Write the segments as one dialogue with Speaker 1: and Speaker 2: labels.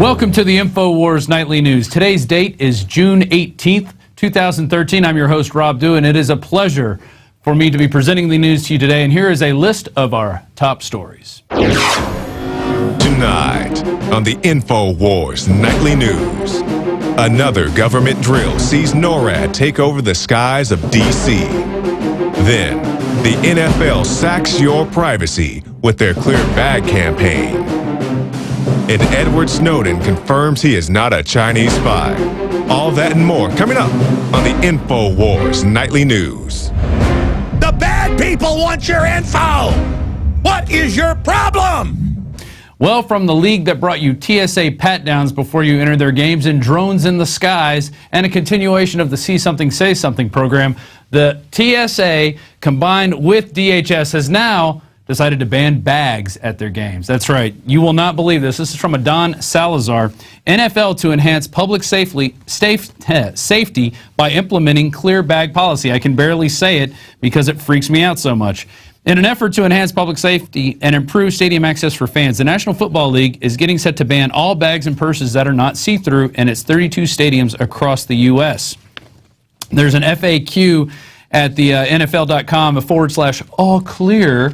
Speaker 1: Welcome to the Infowars Nightly News. Today's date is June 18th, 2013. I'm your host, Rob Dew, and it is a pleasure for me to be presenting the news to you today. And here is a list of our top stories.
Speaker 2: Tonight on the Infowars Nightly News, another government drill sees NORAD take over the skies of D.C. Then, the NFL sacks your privacy with their Clear Bag campaign. And Edward Snowden confirms he is not a Chinese spy. All that and more coming up on the Infowars Nightly News.
Speaker 3: The bad people want your info! What is your problem?
Speaker 1: Well, from the league that brought you TSA pat-downs before you enter their games and drones in the skies and a continuation of the See Something, Say Something program, the TSA combined with DHS has now decided to ban bags at their games. That's right. You will not believe this. This is from Don Salazar. NFL to enhance public safety by implementing clear bag policy. I can barely say it because it freaks me out so much. In an effort to enhance public safety and improve stadium access for fans, the National Football League is getting set to ban all bags and purses that are not see-through in its 32 stadiums across the U.S. There's an FAQ at the NFL.com/all clear,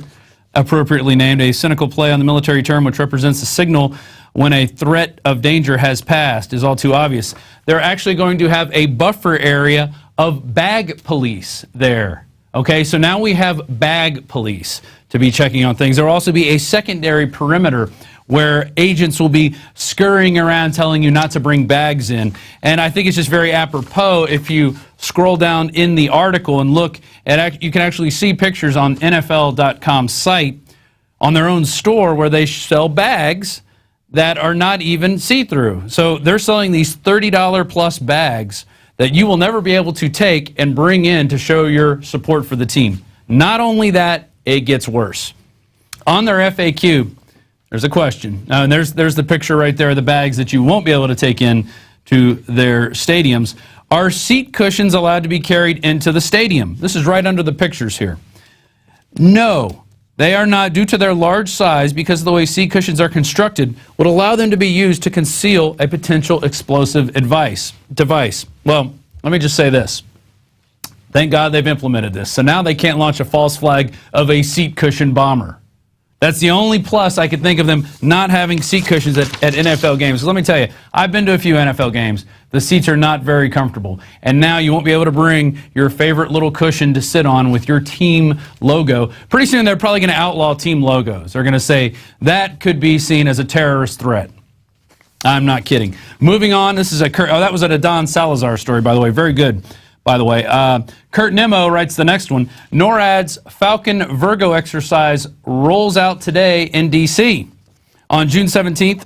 Speaker 1: appropriately named, a cynical play on the military term which represents a signal when a threat of danger has passed is all too obvious. They're actually going to have a buffer area of bag police there. Okay, so now we have bag police to be checking on things. There will also be a secondary perimeter where agents will be scurrying around telling you not to bring bags in. And I think it's just very apropos if you scroll down in the article and look at, you can actually see pictures on NFL.com's site on their own store where they sell bags that are not even see-through. So they're selling these $30 plus bags that you will never be able to take and bring in to show your support for the team. Not only that, it gets worse. On their FAQ, there's a question. And there's the picture right there of the bags that you won't be able to take in to their stadiums. Are seat cushions allowed to be carried into the stadium? This is right under the pictures here. No, they are not, due to their large size, because of the way seat cushions are constructed, would allow them to be used to conceal a potential explosive device. Well, let me just say this. Thank God they've implemented this. So now they can't launch a false flag of a seat cushion bomber. That's the only plus I could think of them not having seat cushions at NFL games. So let me tell you, I've been to a few NFL games. The seats are not very comfortable. And now you won't be able to bring your favorite little cushion to sit on with your team logo. Pretty soon they're probably going to outlaw team logos. They're going to say that could be seen as a terrorist threat. I'm not kidding. Moving on, this is that was a Don Salazar story, by the way. Very good. By the way, Kurt Nimmo writes the next one. NORAD's Falcon Virgo exercise rolls out today in D.C. On June 17th,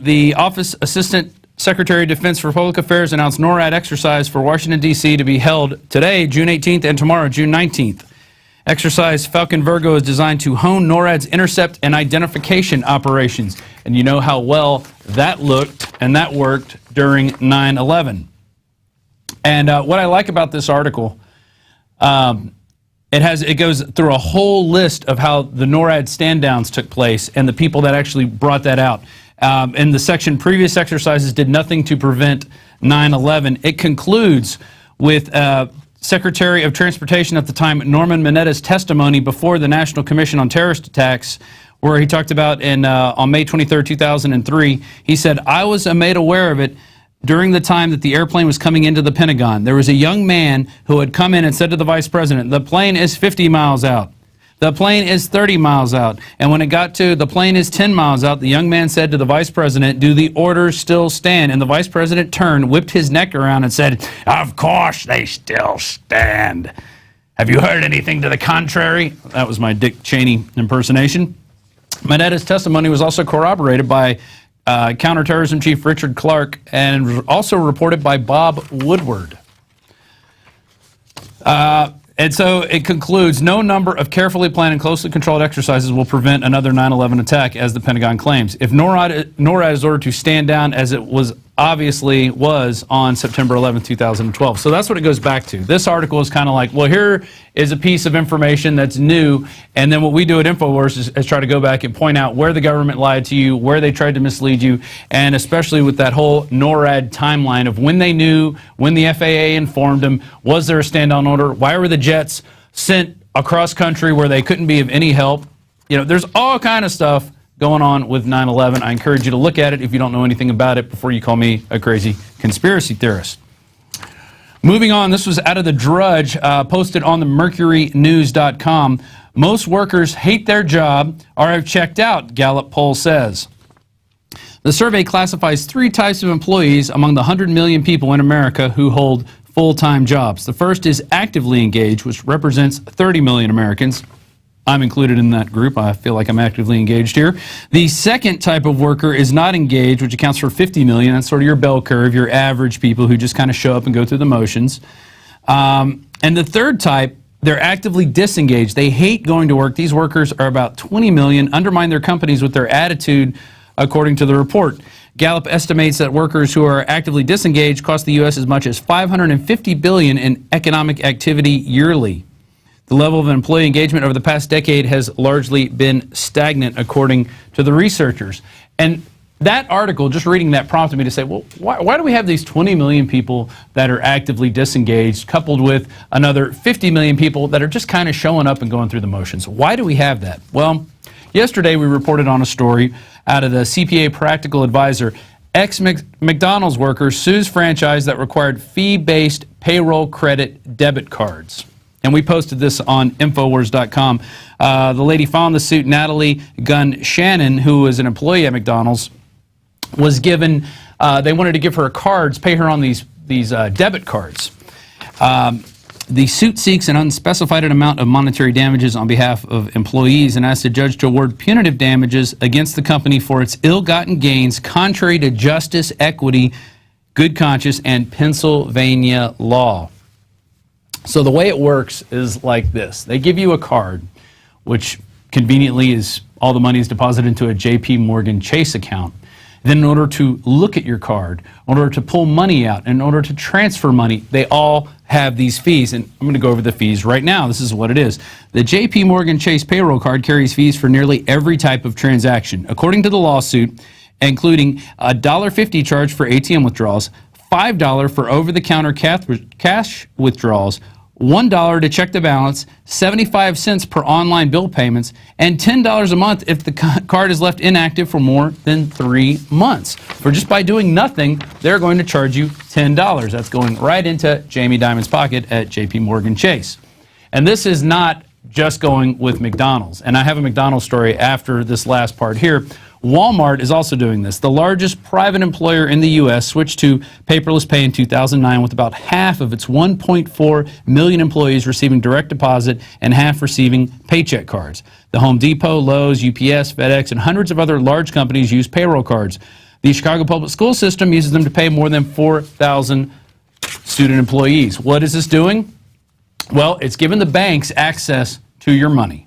Speaker 1: the Office Assistant Secretary of Defense for Public Affairs announced NORAD exercise for Washington, D.C. to be held today, June 18th, and tomorrow, June 19th. Exercise Falcon Virgo is designed to hone NORAD's intercept and identification operations. And you know how well that looked and that worked during 9/11. And what I like about this article, it goes through a whole list of how the NORAD stand-downs took place and the people that actually brought that out. In the section, previous exercises did nothing to prevent 9/11. It concludes with Secretary of Transportation at the time, Norman Minetta's testimony before the National Commission on Terrorist Attacks, where he talked about on May 23, 2003, he said, "I was made aware of it during the time that the airplane was coming into the Pentagon. There was a young man who had come in and said to the vice president, the plane is 50 miles out. The plane is 30 miles out. And when it got to the plane is 10 miles out, the young man said to the vice president, do the orders still stand? And the vice president turned, whipped his neck around and said, of course they still stand. Have you heard anything to the contrary?" That was my Dick Cheney impersonation. Minetta's testimony was also corroborated by Counterterrorism Chief Richard Clark and also reported by Bob Woodward. And so it concludes, no number of carefully planned and closely controlled exercises will prevent another 9/11 attack, as the Pentagon claims. If NORAD is ordered to stand down as it was obviously was on September 11th, 2012. So that's what it goes back to. This article is kind of like, well, here is a piece of information that's new, and then what we do at Infowars is try to go back and point out where the government lied to you, where they tried to mislead you, and especially with that whole NORAD timeline of when they knew, when the FAA informed them, was there a stand-down order, why were the jets sent across country where they couldn't be of any help. You know, there's all kind of stuff going on with 9/11. I encourage you to look at it if you don't know anything about it before you call me a crazy conspiracy theorist. Moving on, this was out of the Drudge, posted on the mercurynews.com. Most workers hate their job or have checked out, Gallup poll says. The survey classifies 3 types of employees among the 100 million people in America who hold full-time jobs. The first is actively engaged, which represents 30 million Americans. I'm included in that group. I feel like I'm actively engaged here. The second type of worker is not engaged, which accounts for 50 million. That's sort of your bell curve, your average people who just kind of show up and go through the motions. And the third type, they're actively disengaged. They hate going to work. These workers are about 20 million, undermine their companies with their attitude, according to the report. Gallup estimates that workers who are actively disengaged cost the U.S. as much as $550 billion in economic activity yearly. The level of employee engagement over the past decade has largely been stagnant, according to the researchers. And that article, just reading that, prompted me to say, well, why do we have these 20 million people that are actively disengaged, coupled with another 50 million people that are just kind of showing up and going through the motions? Why do we have that? Well, yesterday we reported on a story out of the CPA Practical Advisor. Ex-McDonald's worker sues franchise that required fee-based payroll credit debit cards. And we posted this on Infowars.com. The lady filed the suit, Natalie Gunn Shannon, who was an employee at McDonald's, was given, they wanted to give her cards, pay her on these debit cards. The suit seeks an unspecified amount of monetary damages on behalf of employees and asks the judge to award punitive damages against the company for its ill-gotten gains contrary to justice, equity, good conscience, and Pennsylvania law. So the way it works is like this. They give you a card, which conveniently is all the money is deposited into a JP Morgan Chase account. Then in order to look at your card, in order to pull money out, in order to transfer money, they all have these fees. And I'm going to go over the fees right now. This is what it is. The JP Morgan Chase payroll card carries fees for nearly every type of transaction. According to the lawsuit, including a $1.50 charge for ATM withdrawals, $5 for over-the-counter cash withdrawals, $1 to check the balance, 75 cents per online bill payments, and $10 a month if the card is left inactive for more than 3 months. For just by doing nothing, they're going to charge you $10. That's going right into Jamie Dimon's pocket at JP Morgan Chase. And this is not just going with McDonald's. And I have a McDonald's story after this last part here. Walmart is also doing this. The largest private employer in the U.S. switched to paperless pay in 2009 with about half of its 1.4 million employees receiving direct deposit and half receiving paycheck cards. The Home Depot, Lowe's, UPS, FedEx, and hundreds of other large companies use payroll cards. The Chicago public school system uses them to pay more than 4,000 student employees. What is this doing? Well, it's giving the banks access to your money,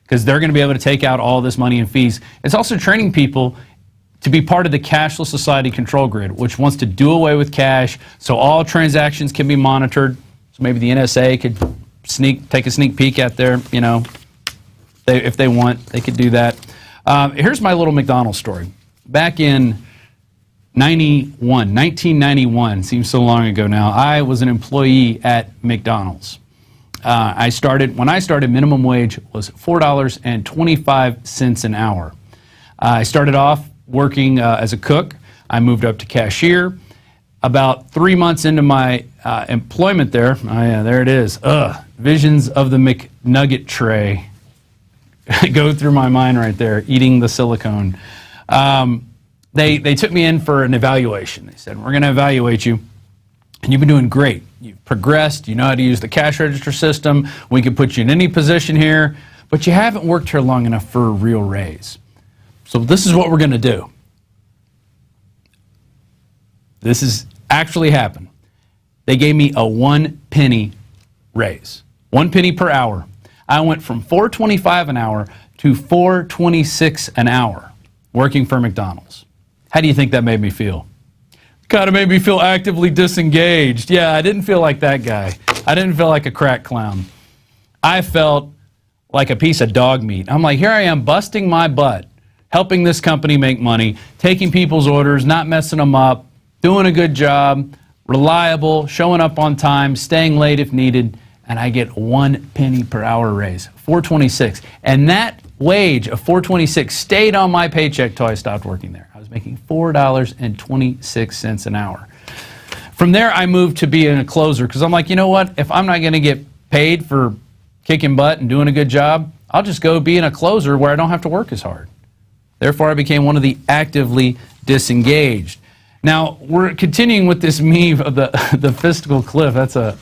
Speaker 1: because they're going to be able to take out all this money in fees. It's also training people to be part of the cashless society control grid, which wants to do away with cash so all transactions can be monitored. So maybe the NSA could take a sneak peek at their, you know, if they want, they could do that. Here's my little McDonald's story. Back in 1991, seems so long ago now, I was an employee at McDonald's. When I started, minimum wage was $4.25 an hour. I started off working as a cook. I moved up to cashier. About 3 months into my employment there, oh yeah, there it is. Visions of the McNugget tray go through my mind right there, eating the silicone. They took me in for an evaluation. They said, we're going to evaluate you, and you've been doing great. You've progressed. You know how to use the cash register system. We can put you in any position here, but you haven't worked here long enough for a real raise. So this is what we're going to do. This has actually happened. They gave me a 1 penny raise, 1 penny per hour. I went from $4.25 an hour to $4.26 an hour working for McDonald's. How do you think that made me feel? Kind of made me feel actively disengaged. Yeah, I didn't feel like that guy. I didn't feel like a crack clown. I felt like a piece of dog meat. I'm like, here I am busting my butt, helping this company make money, taking people's orders, not messing them up, doing a good job, reliable, showing up on time, staying late if needed, and I get 1 penny per hour raise, $4.26. And that wage of $4.26 stayed on my paycheck till I stopped working there. I was making $4.26 an hour. From there, I moved to being a closer because I'm like, you know what? If I'm not going to get paid for kicking butt and doing a good job, I'll just go being a closer where I don't have to work as hard. Therefore, I became one of the actively disengaged. Now, we're continuing with this meme of the fiscal cliff. That's a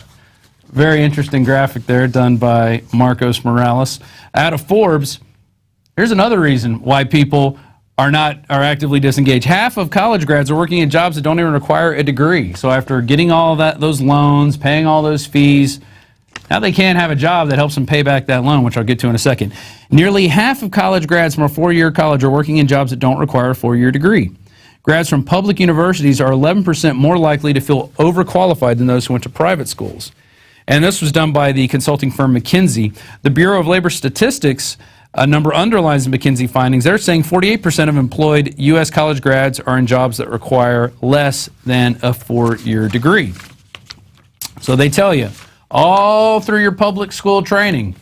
Speaker 1: very interesting graphic there done by Marcos Morales. Out of Forbes, here's another reason why people are actively disengaged. Half of college grads are working in jobs that don't even require a degree. So after getting all those loans, paying all those fees, now they can't have a job that helps them pay back that loan, which I'll get to in a second. Nearly half of college grads from a four-year college are working in jobs that don't require a four-year degree. Grads from public universities are 11% more likely to feel overqualified than those who went to private schools. And this was done by the consulting firm McKinsey. The Bureau of Labor Statistics number underlines the McKinsey findings. They're saying 48% of employed U.S. college grads are in jobs that require less than a four-year degree. So they tell you, all through your public school training,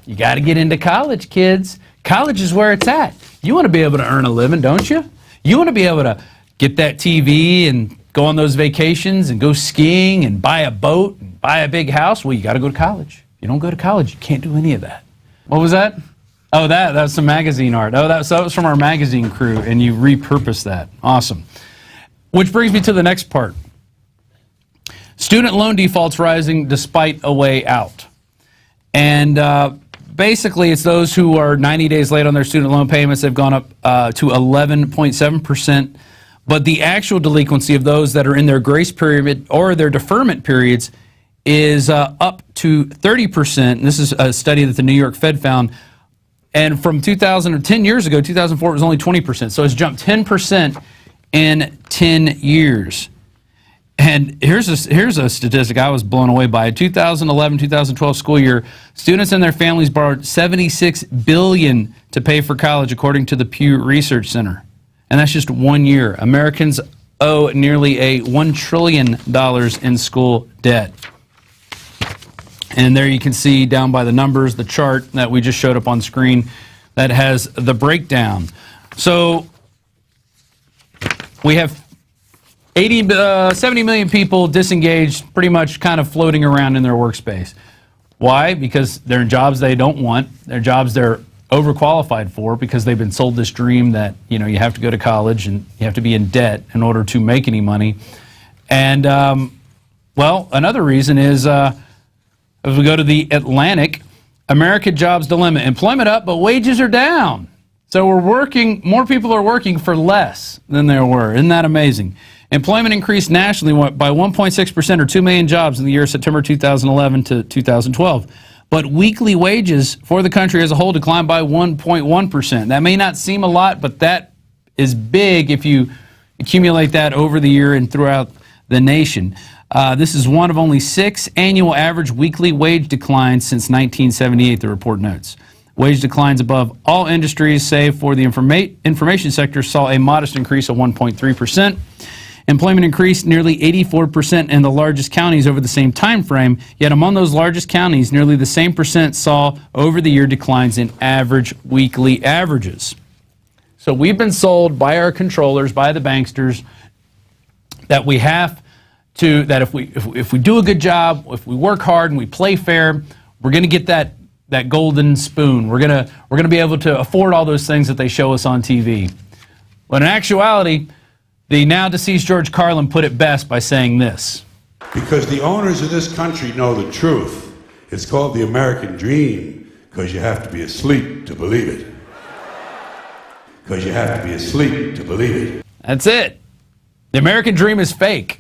Speaker 1: you got to get into college, kids. College is where it's at. You want to be able to earn a living, don't you? You want to be able to get that TV and go on those vacations and go skiing and buy a boat and buy a big house. Well, you got to go to college. If you don't go to college, you can't do any of that. What was that? Oh, that's some magazine art. Oh, that was from our magazine crew, and you repurposed that. Awesome. Which brings me to the next part. Student loan defaults rising despite a way out. And basically, it's those who are 90 days late on their student loan payments. They've gone up to 11.7%. But the actual delinquency of those that are in their grace period or their deferment periods is up to 30%. And this is a study that the New York Fed found. And from 10 years ago, 2004, it was only 20%. So it's jumped 10% in 10 years. And here's a statistic I was blown away by. 2011-2012 school year, students and their families borrowed $76 billion to pay for college, according to the Pew Research Center. And that's just 1 year. Americans owe nearly $1 trillion in school debt. And there you can see down by the numbers, the chart that we just showed up on screen that has the breakdown. So we have 70 million people disengaged, pretty much kind of floating around in their workspace. Why? Because they're in jobs they don't want. They're jobs they're overqualified for because they've been sold this dream that, you know, you have to go to college and you have to be in debt in order to make any money. And, well, another reason is, as we go to the Atlantic, America Jobs Dilemma. Employment up, but wages are down. So more people are working for less than there were. Isn't that amazing? Employment increased nationally by 1.6% or 2 million jobs in the year September 2011 to 2012. But weekly wages for the country as a whole declined by 1.1%. That may not seem a lot, but that is big if you accumulate that over the year and throughout the nation. This is one of only 6 annual average weekly wage declines since 1978, the report notes. Wage declines above all industries, save for the information sector, saw a modest increase of 1.3%. Employment increased nearly 84% in the largest counties over the same time frame, yet among those largest counties, nearly the same percent saw over the year declines in average weekly averages. So we've been sold by our controllers, by the banksters, that we have to, that if we do a good job, if we work hard and we play fair, we're going to get that golden spoon. We're gonna be able to afford all those things that they show us on TV. But in actuality, the now deceased George Carlin put it best by saying this.
Speaker 4: Because the owners of this country know the truth. It's called the American dream because you have to be asleep to believe it. Because you have to be asleep to believe it.
Speaker 1: That's it. The American dream is fake.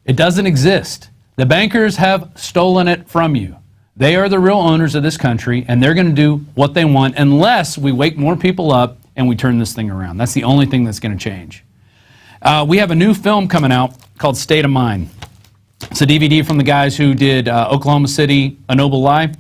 Speaker 1: It doesn't exist. The bankers have stolen it from you. They are the real owners of this country, and they're going to do what they want unless we wake more people up and we turn this thing around. That's the only thing that's going to change. We have a new film coming out called State of Mind. It's a DVD from the guys who did Oklahoma City, A Noble Lie.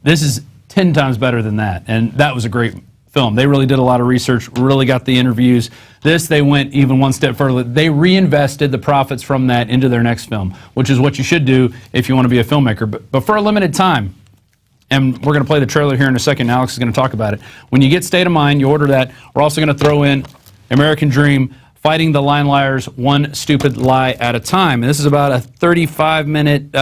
Speaker 1: This is 10 times better than that, and that was a great film. They really did a lot of research, really got the interviews. This, they went even one step further. They reinvested the profits from that into their next film, which is what you should do if you want to be a filmmaker. But for a limited time, and we're going to play the trailer here in a second, Alex is going to talk about it. When you get State of Mind, you order that. We're also going to throw in American Dream, Fighting the Lying Liars, One Stupid Lie at a Time. And this is about a 35-minute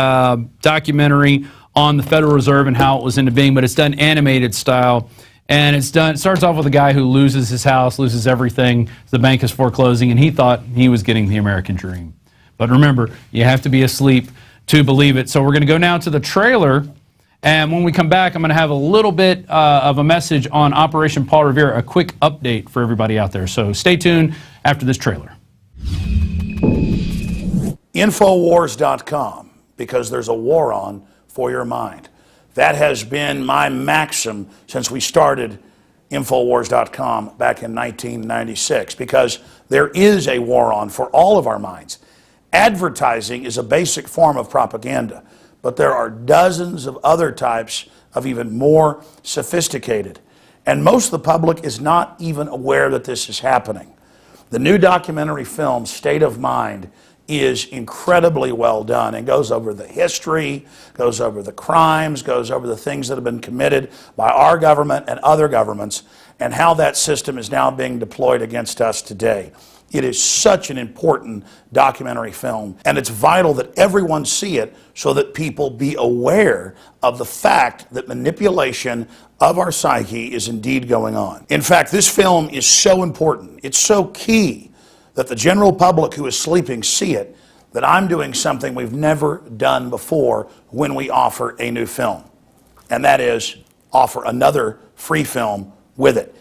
Speaker 1: documentary on the Federal Reserve and how it was into being, but it's done animated style. And it starts off with a guy who loses his house, loses everything. The bank is foreclosing, and he thought he was getting the American dream. But remember, you have to be asleep to believe it. So we're going to go now to the trailer. And when we come back, I'm going to have a little bit of a message on Operation Paul Revere, a quick update for everybody out there. So stay tuned after this trailer.
Speaker 3: Infowars.com, because there's a war on for your mind. That has been my maxim since we started Infowars.com back in 1996, because there is a war on for all of our minds. Advertising is a basic form of propaganda, but there are dozens of other types of even more sophisticated. And most of the public is not even aware that this is happening. The new documentary film, State of Mind, is incredibly well done and goes over the history, goes over the crimes, goes over the things that have been committed by our government and other governments, and how that system is now being deployed against us today. It is such an important documentary film, and it's vital that everyone see it so that people be aware of the fact that manipulation of our psyche is indeed going on. In fact, this film is so important, it's so key that the general public who is sleeping see it, that I'm doing something we've never done before when we offer a new film. And that is offer another free film with it.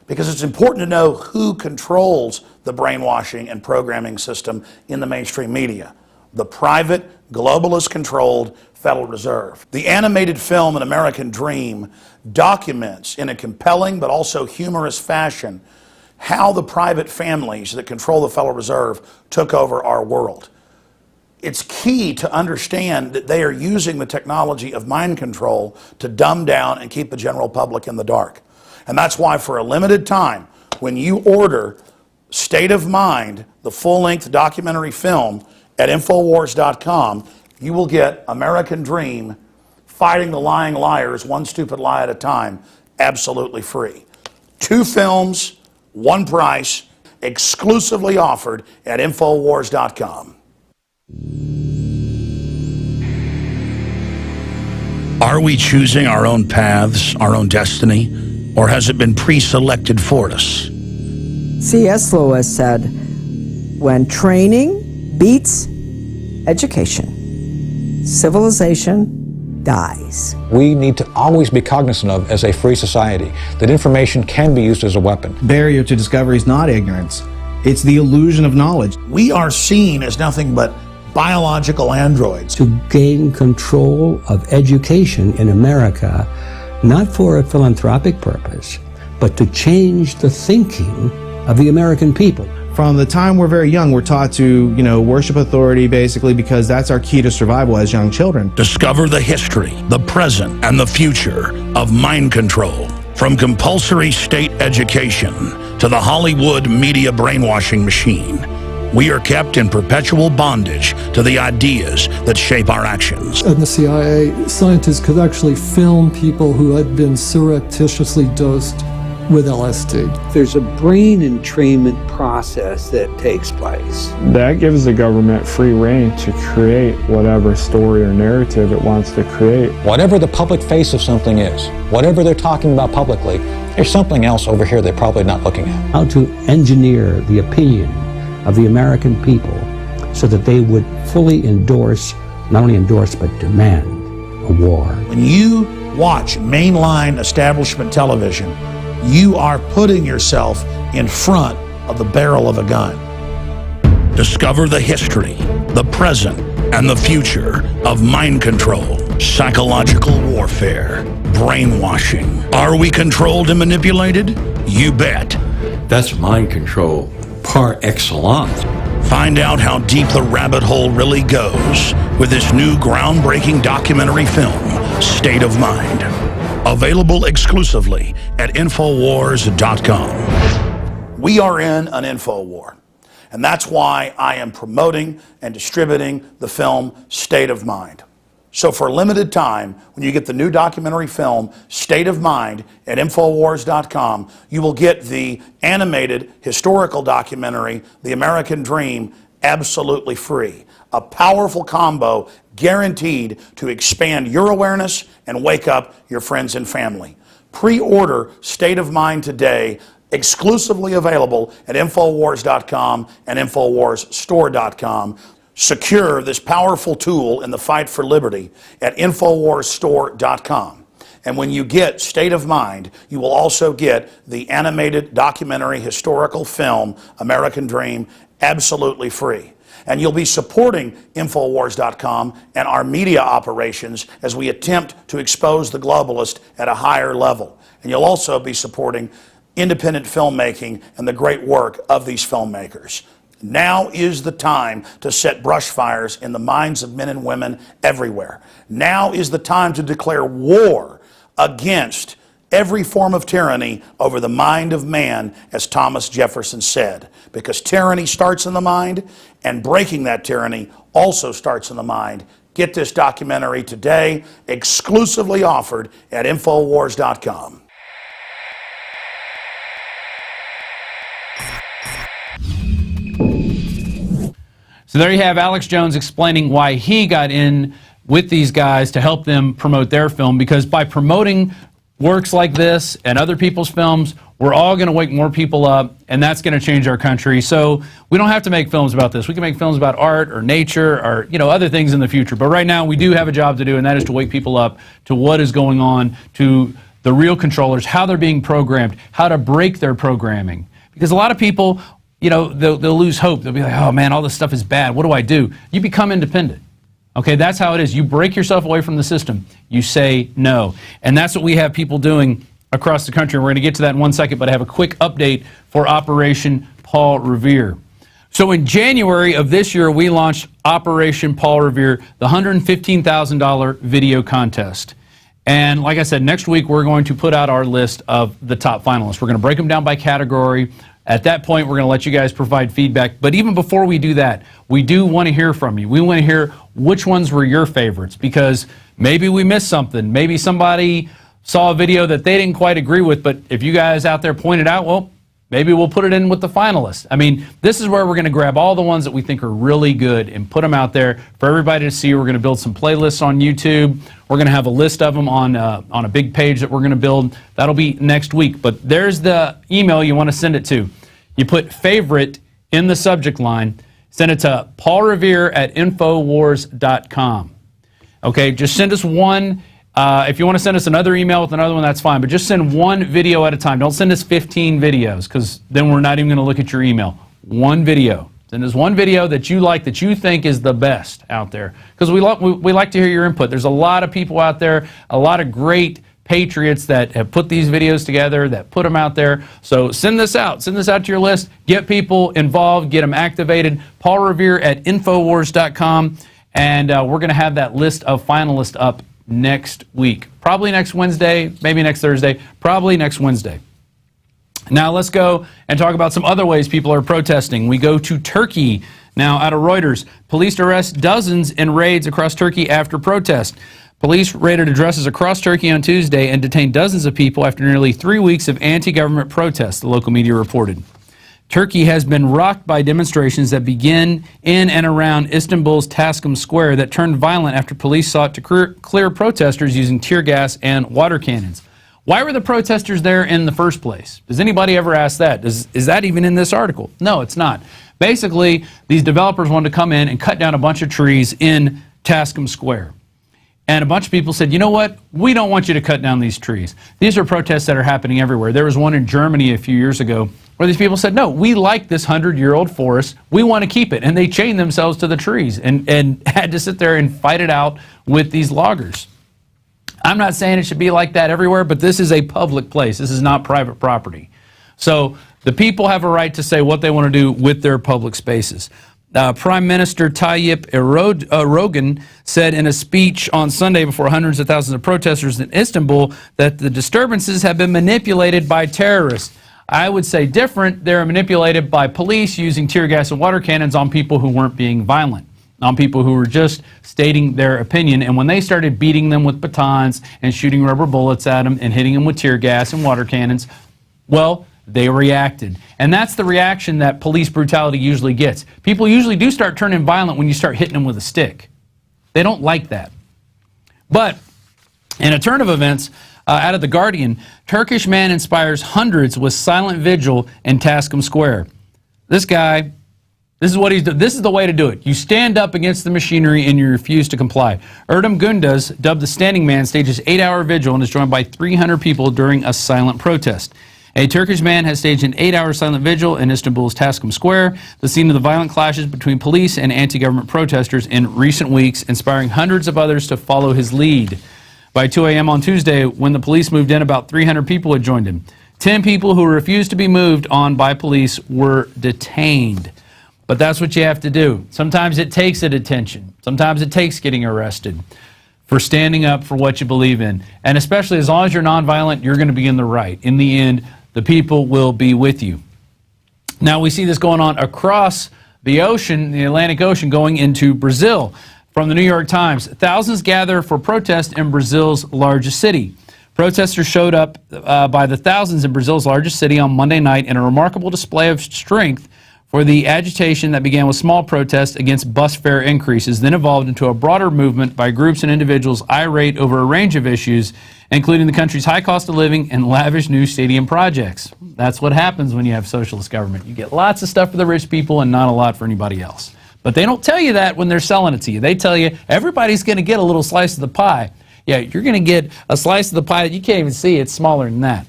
Speaker 3: Because it's important to know who controls the brainwashing and programming system in the mainstream media. The private, globalist-controlled Federal Reserve. The animated film An American Dream documents in a compelling but also humorous fashion how the private families that control the Federal Reserve took over our world. It's key to understand that they are using the technology of mind control to dumb down and keep the general public in the dark. And that's why for a limited time, when you order State of Mind, the full-length documentary film at Infowars.com, you will get American Dream, Fighting the Lying Liars, One Stupid Lie at a Time, absolutely free. 2 films, 1 price, exclusively offered at Infowars.com. Are we choosing our own paths, our own destiny, or has it been pre-selected for us?
Speaker 5: C.S. Lewis said, when training beats education, civilization dies.
Speaker 6: We need to always be cognizant of, as a free society, that information can be used as a weapon.
Speaker 7: Barrier to discovery is not ignorance. It's the illusion of knowledge.
Speaker 3: We are seen as nothing but biological androids.
Speaker 8: To gain control of education in America, not for a philanthropic purpose, but to change the thinking of the American people.
Speaker 7: From the time we're very young, we're taught to, worship authority, basically, because that's our key to survival as young children.
Speaker 3: Discover the history, the present, and the future of mind control. From compulsory state education to the Hollywood media brainwashing machine, we are kept in perpetual bondage to the ideas that shape our actions.
Speaker 9: And the CIA scientists could actually film people who had been surreptitiously dosed with LSD.
Speaker 10: There's a brain entrainment process that takes place.
Speaker 11: That gives the government free rein to create whatever story or narrative it wants to create.
Speaker 6: Whatever the public face of something is, whatever they're talking about publicly, there's something else over here they're probably not looking at.
Speaker 8: How to engineer the opinion of the American people so that they would fully endorse, not only endorse, but demand a war.
Speaker 3: When you watch mainline establishment television, you are putting yourself in front of the barrel of a gun. Discover the history, the present, and the future of mind control, psychological warfare, brainwashing. Are we controlled and manipulated? You bet.
Speaker 12: That's mind control,
Speaker 10: par excellence.
Speaker 3: Find out how deep the rabbit hole really goes with this new groundbreaking documentary film, State of Mind. Available exclusively at Infowars.com. We are in an info war, and that's why I am promoting and distributing the film State of Mind. So for a limited time, when you get the new documentary film, State of Mind, at Infowars.com, you will get the animated historical documentary, The American Dream, absolutely free. A powerful combo guaranteed to expand your awareness and wake up your friends and family. Pre-order State of Mind today, exclusively available at Infowars.com and InfowarsStore.com. Secure this powerful tool in the fight for liberty at InfowarsStore.com. And when you get State of Mind, you will also get the animated documentary historical film, American Dream, absolutely free. And you'll be supporting Infowars.com and our media operations as we attempt to expose the globalist at a higher level. And you'll also be supporting independent filmmaking and the great work of these filmmakers. Now is the time to set brush fires in the minds of men and women everywhere. Now is the time to declare war against every form of tyranny over the mind of man, as Thomas Jefferson said. Because tyranny starts in the mind, and breaking that tyranny also starts in the mind. Get this documentary today, exclusively offered at Infowars.com.
Speaker 1: So there you have Alex Jones explaining why he got in with these guys to help them promote their film, because by promoting works like this and other people's films, we're all going to wake more people up, and that's going to change our country. So we don't have to make films about this. We can make films about art or nature or, other things in the future. But right now we do have a job to do, and that is to wake people up to what is going on, to the real controllers, how they're being programmed, how to break their programming. Because a lot of people, they'll lose hope. They'll be like, oh man, all this stuff is bad. What do I do? You become independent. Okay, that's how it is. You break yourself away from the system. You say no. And that's what we have people doing across the country. We're going to get to that in 1 second, but I have a quick update for Operation Paul Revere. So in January of this year, we launched Operation Paul Revere, the $115,000 video contest. And like I said, next week we're going to put out our list of the top finalists. We're going to break them down by category. At that point, we're going to let you guys provide feedback. But even before we do that, we do want to hear from you. We want to hear which ones were your favorites, because maybe we missed something. Maybe somebody saw a video that they didn't quite agree with, but if you guys out there pointed out, well, maybe we'll put it in with the finalists. I mean, this is where we're going to grab all the ones that we think are really good and put them out there for everybody to see. We're going to build some playlists on YouTube. We're going to have a list of them on a big page that we're going to build. That'll be next week. But there's the email you want to send it to. You put favorite in the subject line. Send it to paulrevere@infowars.com. Okay, just send us one. If you want to send us another email with another one, that's fine. But just send one video at a time. Don't send us 15 videos, because then we're not even going to look at your email. One video. Send us one video that you like, that you think is the best out there. Because we like to hear your input. There's a lot of people out there, a lot of great patriots that have put these videos together, that put them out there. So send this out. Send this out to your list. Get people involved. Get them activated. paulrevere@infowars.com. And we're going to have that list of finalists up next week. Probably next Wednesday, maybe next Thursday, probably next Wednesday. Now let's go and talk about some other ways people are protesting. We go to Turkey. Now, out of Reuters, police arrest dozens in raids across Turkey after protest. Police raided addresses across Turkey on Tuesday and detained dozens of people after nearly 3 weeks of anti-government protests, the local media reported. Turkey has been rocked by demonstrations that begin in and around Istanbul's Taksim Square that turned violent after police sought to clear protesters using tear gas and water cannons. Why were the protesters there in the first place? Does anybody ever ask that? Is that even in this article? No, it's not. Basically, these developers wanted to come in and cut down a bunch of trees in Taksim Square. And a bunch of people said, you know what? We don't want you to cut down these trees. These are protests that are happening everywhere. There was one in Germany a few years ago where these people said, no, we like this 100-year-old forest. We want to keep it. And they chained themselves to the trees and had to sit there and fight it out with these loggers. I'm not saying it should be like that everywhere, but this is a public place. This is not private property. So The people have a right to say what they want to do with their public spaces. Prime Minister Tayyip Erdogan said in a speech on Sunday before hundreds of thousands of protesters in Istanbul that the disturbances have been manipulated by terrorists. I would say different. They're manipulated by police using tear gas and water cannons on people who weren't being violent, on people who were just stating their opinion. And when they started beating them with batons and shooting rubber bullets at them and hitting them with tear gas and water cannons, well, they reacted. And that's the reaction that police brutality usually gets. People usually do start turning violent when you start hitting them with a stick. They don't like that. But in a turn of events, out of The Guardian, Turkish man inspires hundreds with silent vigil in Taksim Square. This guy, this is what he's doing. This is the way to do it. You stand up against the machinery and you refuse to comply. Erdem Gündüz, dubbed the Standing Man, stages 8-hour vigil and is joined by 300 people during a silent protest. A Turkish man has staged an 8-hour silent vigil in Istanbul's Taksim Square, the scene of the violent clashes between police and anti-government protesters in recent weeks, inspiring hundreds of others to follow his lead. By 2 a.m. on Tuesday, when the police moved in, about 300 people had joined him. 10 people who refused to be moved on by police were detained. But that's what you have to do. Sometimes it takes a detention. Sometimes it takes getting arrested for standing up for what you believe in. And especially as long as you're nonviolent, you're going to be in the right. In the end, the people will be with you. Now we see this going on across the ocean, the Atlantic Ocean, going into Brazil. From the New York Times, thousands gather for protest in Brazil's largest city. Protesters showed up by the thousands in Brazil's largest city on Monday night in a remarkable display of strength for the agitation that began with small protests against bus fare increases, then evolved into a broader movement by groups and individuals irate over a range of issues, including the country's high cost of living and lavish new stadium projects. That's what happens when you have socialist government. You get lots of stuff for the rich people and not a lot for anybody else. But they don't tell you that when they're selling it to you. They tell you everybody's going to get a little slice of the pie. Yeah, you're going to get a slice of the pie that you can't even see. It's smaller than that.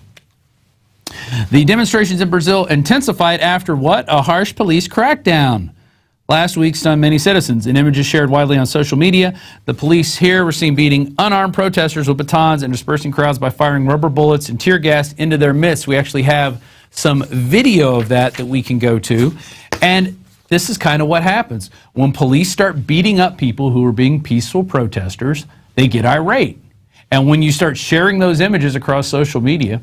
Speaker 1: The demonstrations in Brazil intensified after what? A harsh police crackdown. Last week stunned many citizens. In images shared widely on social media, the police here were seen beating unarmed protesters with batons and dispersing crowds by firing rubber bullets and tear gas into their midst. We actually have some video of that we can go to. And this is kind of what happens. When police start beating up people who are being peaceful protesters, they get irate. And when you start sharing those images across social media,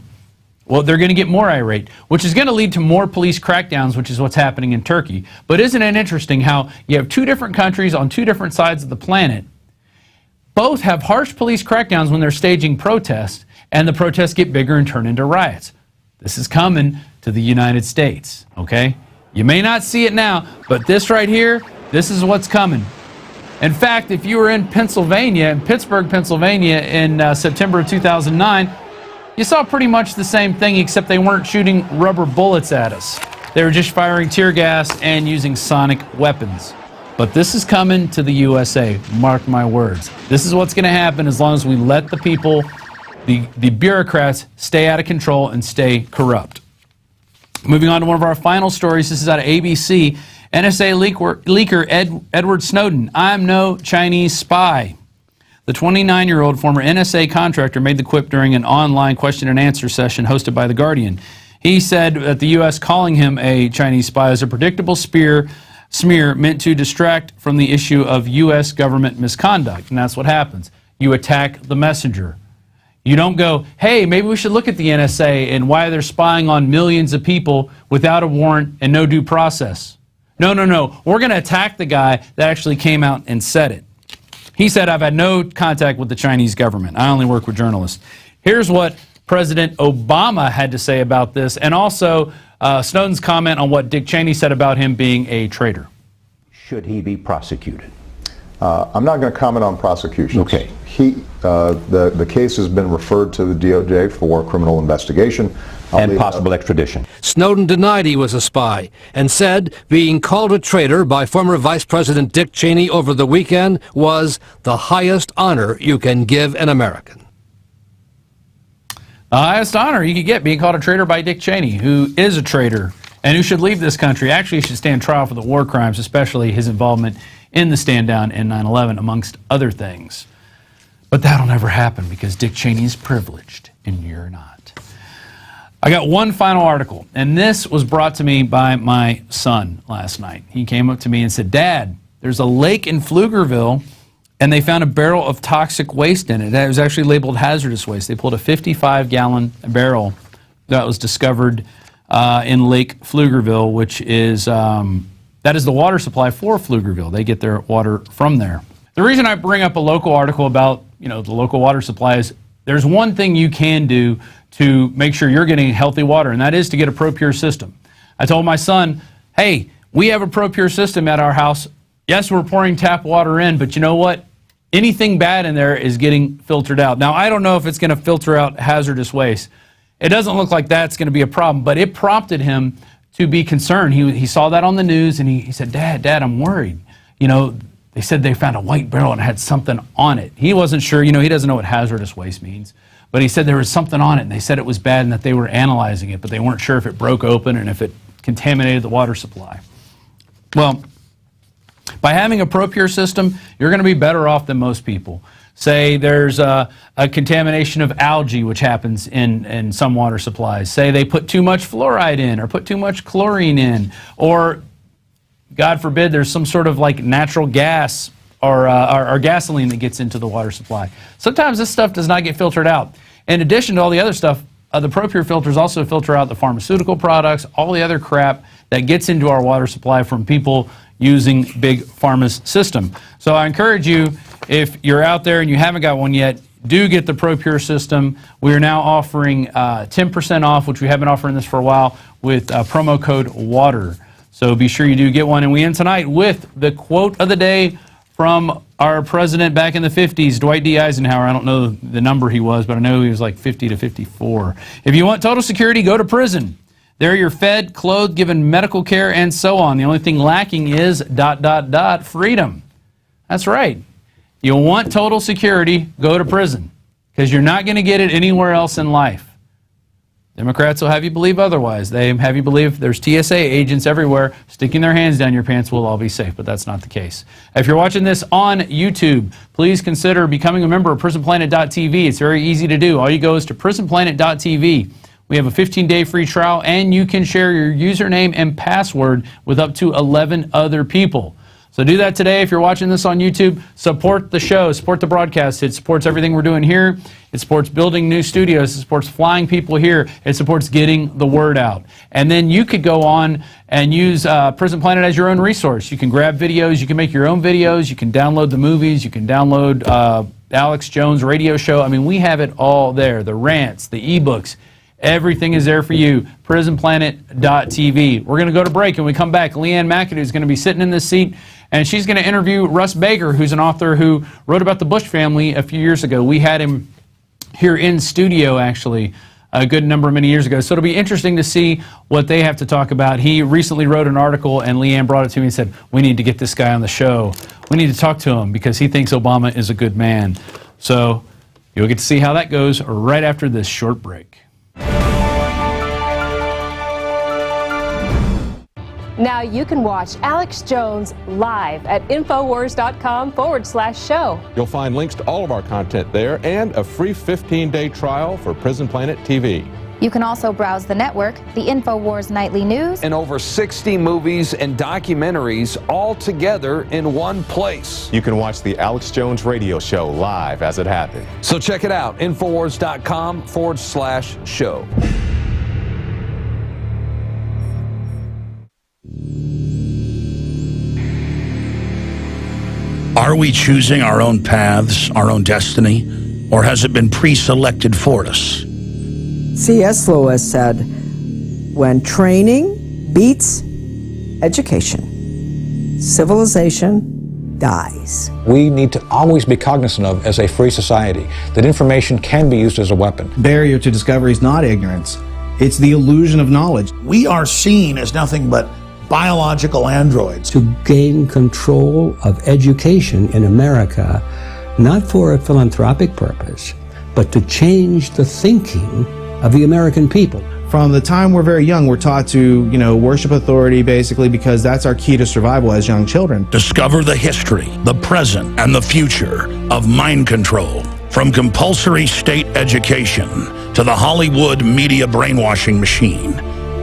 Speaker 1: well, they're going to get more irate, which is going to lead to more police crackdowns, which is what's happening in Turkey. But isn't it interesting how you have two different countries on two different sides of the planet, both have harsh police crackdowns when they're staging protests, and the protests get bigger and turn into riots. This is coming to the United States, okay? You may not see it now, but this right here, this is what's coming. In fact, if you were in Pennsylvania, in Pittsburgh, Pennsylvania, in September of 2009, you saw pretty much the same thing, except they weren't shooting rubber bullets at us. They were just firing tear gas and using sonic weapons. But this is coming to the USA, mark my words. This is what's going to happen as long as we let the people, the bureaucrats, stay out of control and stay corrupt. Moving on to one of our final stories, this is out of ABC. NSA Leaker Edward Snowden, I'm no Chinese spy. The 29-year-old former NSA contractor made the quip during an online question and answer session hosted by The Guardian. He said that the U.S. calling him a Chinese spy is a predictable smear meant to distract from the issue of U.S. government misconduct. And that's what happens. You attack the messenger. You don't go, hey, maybe we should look at the NSA and why they're spying on millions of people without a warrant and no due process. No. We're going to attack the guy that actually came out and said it. He said, I've had no contact with the Chinese government. I only work with journalists. Here's what President Obama had to say about this, and also Snowden's comment on what Dick Cheney said about him being a traitor.
Speaker 12: Should he be prosecuted?
Speaker 13: I'm not going to comment on prosecutions.
Speaker 12: Okay.
Speaker 13: The case has been referred to the DOJ for criminal investigation.
Speaker 12: And possible extradition.
Speaker 14: Snowden denied he was a spy and said being called a traitor by former Vice President Dick Cheney over the weekend was the highest honor you can give an American.
Speaker 1: The highest honor you could get, being called a traitor by Dick Cheney, who is a traitor and who should leave this country. Actually, he should stand trial for the war crimes, especially his involvement in the stand down in 9/11, amongst other things. But that'll never happen because Dick Cheney is privileged and you're not. I got one final article, and this was brought to me by my son last night. He came up to me and said, Dad, there's a lake in Pflugerville, and they found a barrel of toxic waste in it. It was actually labeled hazardous waste. They pulled a 55-gallon barrel that was discovered in Lake Pflugerville, which is, that is the water supply for Pflugerville. They get their water from there. The reason I bring up a local article about, the local water supply is there's one thing you can do to make sure you're getting healthy water, and that is to get a ProPure system. I told my son, hey, we have a ProPure system at our house. Yes, we're pouring tap water in, but you know what? Anything bad in there is getting filtered out. Now, I don't know if it's going to filter out hazardous waste. It doesn't look like that's going to be a problem, but it prompted him to be concerned. He saw that on the news, and he said, Dad, I'm worried. They said they found a white barrel and it had something on it. He wasn't sure, he doesn't know what hazardous waste means, but he said there was something on it, and they said it was bad and that they were analyzing it, but they weren't sure if it broke open and if it contaminated the water supply. Well, by having a ProPure system, you're going to be better off than most people. Say there's a contamination of algae, which happens in some water supplies. Say they put too much fluoride in or put too much chlorine in, or God forbid there's some sort of like natural gas or gasoline that gets into the water supply. Sometimes this stuff does not get filtered out. In addition to all the other stuff, the ProPure filters also filter out the pharmaceutical products, all the other crap that gets into our water supply from people using Big Pharma's system. So I encourage you, if you're out there and you haven't got one yet, do get the ProPure system. We are now offering 10% off, which we have been offering this for a while, with promo code WATER. So be sure you do get one. And we end tonight with the quote of the day from our president back in the 50s, Dwight D. Eisenhower. I don't know the number he was, but I know he was like 50 to 54. If you want total security, go to prison. There you're fed, clothed, given medical care, and so on. The only thing lacking is ... freedom. That's right. You want total security, go to prison, because you're not going to get it anywhere else in life. Democrats will have you believe otherwise. They have you believe there's TSA agents everywhere sticking their hands down your pants, we'll all be safe, but that's not the case. If you're watching this on YouTube, please consider becoming a member of PrisonPlanet.tv. It's very easy to do. All you go is to PrisonPlanet.tv. We have a 15-day free trial, and you can share your username and password with up to 11 other people. So do that today. If you're watching this on YouTube, support the show, support the broadcast. It supports everything we're doing here. It supports building new studios. It supports flying people here. It supports getting the word out. And then you could go on and use Prison Planet as your own resource. You can grab videos. You can make your own videos. You can download the movies. You can download Alex Jones' radio show. I mean, we have it all there. The rants, the ebooks. Everything is there for you. PrisonPlanet.tv. We're going to go to break, and when we come back, Ann McAdoo is going to be sitting in this seat, and she's going to interview Russ Baker, who's an author who wrote about the Bush family a few years ago. We had him here in studio, actually, a good many years ago. So it'll be interesting to see what they have to talk about. He recently wrote an article, and Leanne brought it to me and said, we need to get this guy on the show. We need to talk to him because he thinks Obama is a good man. So you'll get to see how that goes right after this short break.
Speaker 15: Now you can watch Alex Jones live at Infowars.com/show.
Speaker 16: You'll find links to all of our content there and a free 15-day trial for Prison Planet TV.
Speaker 17: You can also browse the network, the Infowars Nightly News,
Speaker 18: and over 60 movies and documentaries all together in one place.
Speaker 2: You can watch the Alex Jones radio show live as it happens.
Speaker 18: So check it out, Infowars.com/show.
Speaker 3: Are we choosing our own paths, our own destiny, or has it been pre-selected for us?
Speaker 5: C.S. Lewis said, when training beats education, civilization dies.
Speaker 6: We need to always be cognizant of, as a free society, that information can be used as a weapon.
Speaker 7: Barrier to discovery is not ignorance. It's the illusion of knowledge.
Speaker 3: We are seen as nothing but biological androids.
Speaker 8: To gain control of education in America, not for a philanthropic purpose, but to change the thinking of the American people.
Speaker 7: From the time we're very young, we're taught to, worship authority, basically, because that's our key to survival as young children.
Speaker 3: Discover the history, the present, and the future of mind control. From compulsory state education to the Hollywood media brainwashing machine.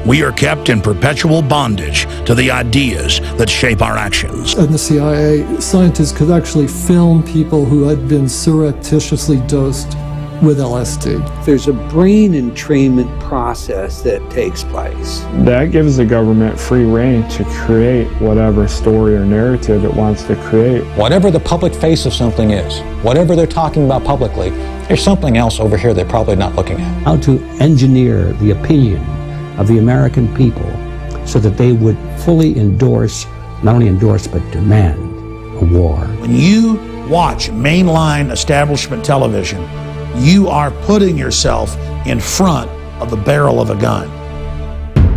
Speaker 3: We are kept in perpetual bondage to the ideas that shape our actions.
Speaker 9: In the CIA, scientists could actually film people who had been surreptitiously dosed with LSD.
Speaker 10: There's a brain entrainment process that takes place.
Speaker 11: That gives the government free rein to create whatever story or narrative it wants to create.
Speaker 6: Whatever the public face of something is, whatever they're talking about publicly, there's something else over here they're probably not looking at.
Speaker 8: How to engineer the opinion of the American people so that they would fully endorse, not only endorse, but demand a war.
Speaker 3: When you watch mainline establishment television, you are putting yourself in front of the barrel of a gun.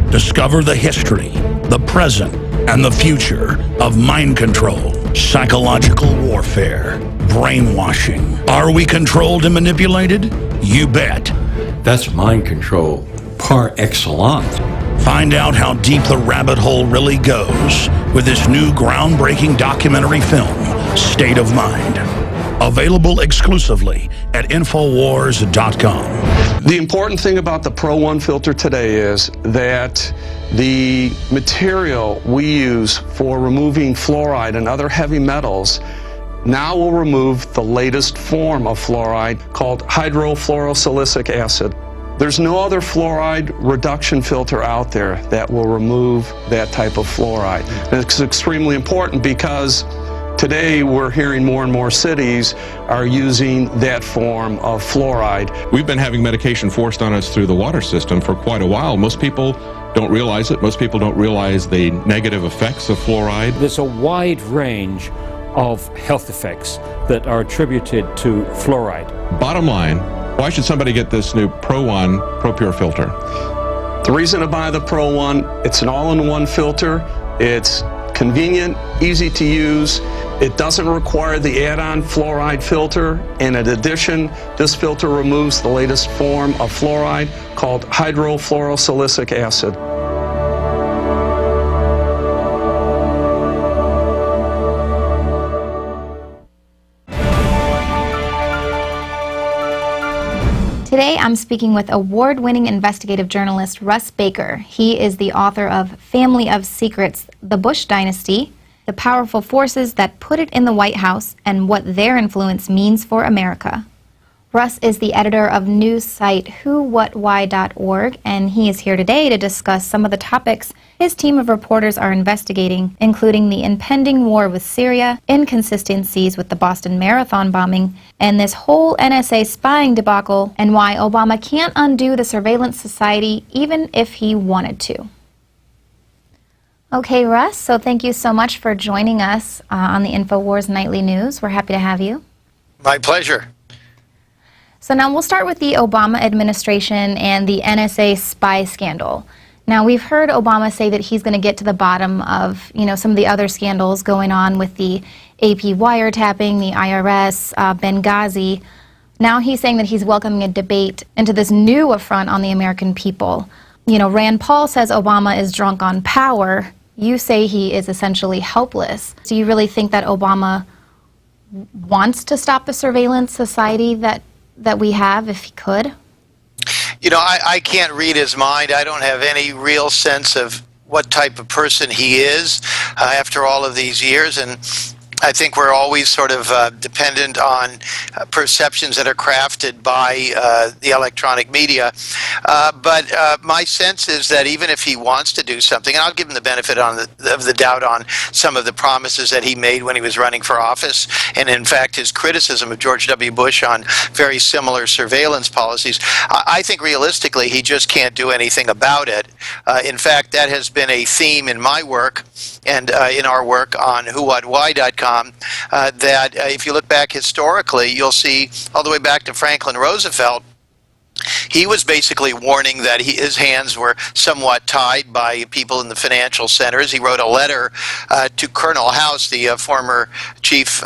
Speaker 3: Discover the history, the present, and the future of mind control, psychological warfare, brainwashing. Are we controlled and manipulated? You bet.
Speaker 19: That's mind control par excellence.
Speaker 3: Find out how deep the rabbit hole really goes with this new groundbreaking documentary film, State of Mind. Available exclusively at Infowars.com.
Speaker 20: The important thing about the Pro One filter today is that the material we use for removing fluoride and other heavy metals now will remove the latest form of fluoride called hydrofluorosilicic acid. There's no other fluoride reduction filter out there that will remove that type of fluoride. And it's extremely important because today we're hearing more and more cities are using that form of fluoride.
Speaker 16: We've been having medication forced on us through the water system for quite a while. Most people don't realize it. Most people don't realize the negative effects of fluoride.
Speaker 21: There's a wide range of health effects that are attributed to fluoride.
Speaker 16: Bottom line, why should somebody get this new Pro One Pro Pure filter?
Speaker 20: The reason to buy the Pro One, it's an all-in-one filter. It's convenient, easy to use. It doesn't require the add-on fluoride filter. And in addition, this filter removes the latest form of fluoride called hydrofluorosilicic acid.
Speaker 17: Today, I'm speaking with award-winning investigative journalist Russ Baker. He is the author of Family of Secrets, The Bush Dynasty, The Powerful Forces That Put It in the White House, and What Their Influence Means for America. Russ is the editor of news site whowhatwhy.org, and he is here today to discuss some of the topics his team of reporters are investigating, including the impending war with Syria, inconsistencies with the Boston Marathon bombing, and this whole NSA spying debacle, and why Obama can't undo the surveillance society even if he wanted to. Okay, Russ, so thank you so much for joining us on the Infowars Nightly News. We're happy to have you.
Speaker 22: My pleasure.
Speaker 17: So now we'll start with the Obama administration and the NSA spy scandal. Now, we've heard Obama say that he's going to get to the bottom of, some of the other scandals going on with the AP wiretapping, the IRS, Benghazi. Now he's saying that he's welcoming a debate into this new affront on the American people. Rand Paul says Obama is drunk on power. You say he is essentially helpless. Do you really think that Obama wants to stop the surveillance society that we have, if he could?
Speaker 22: I can't read his mind. I don't have any real sense of what type of person he is after all of these years. And I think we're always sort of dependent on perceptions that are crafted by the electronic media. But my sense is that even if he wants to do something, and I'll give him the benefit of the doubt on some of the promises that he made when he was running for office, and in fact his criticism of George W. Bush on very similar surveillance policies, I think realistically he just can't do anything about it. In fact, that has been a theme in my work and in our work on whowhatwhy.com. That if you look back historically, you'll see all the way back to Franklin Roosevelt, he was basically warning that his hands were somewhat tied by people in the financial centers. He wrote a letter to Colonel House, the former chief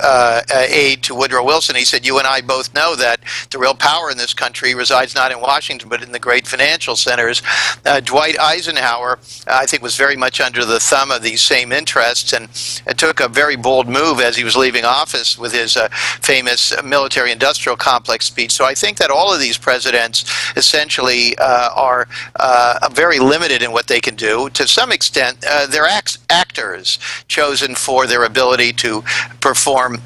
Speaker 22: aide to Woodrow Wilson. He said, "You and I both know that the real power in this country resides not in Washington, but in the great financial centers." Dwight Eisenhower, I think, was very much under the thumb of these same interests, and took a very bold move as he was leaving office with his famous military-industrial complex speech. So I think that all of these presidents centers essentially are very limited in what they can do. To some extent, they're actors chosen for their ability to perform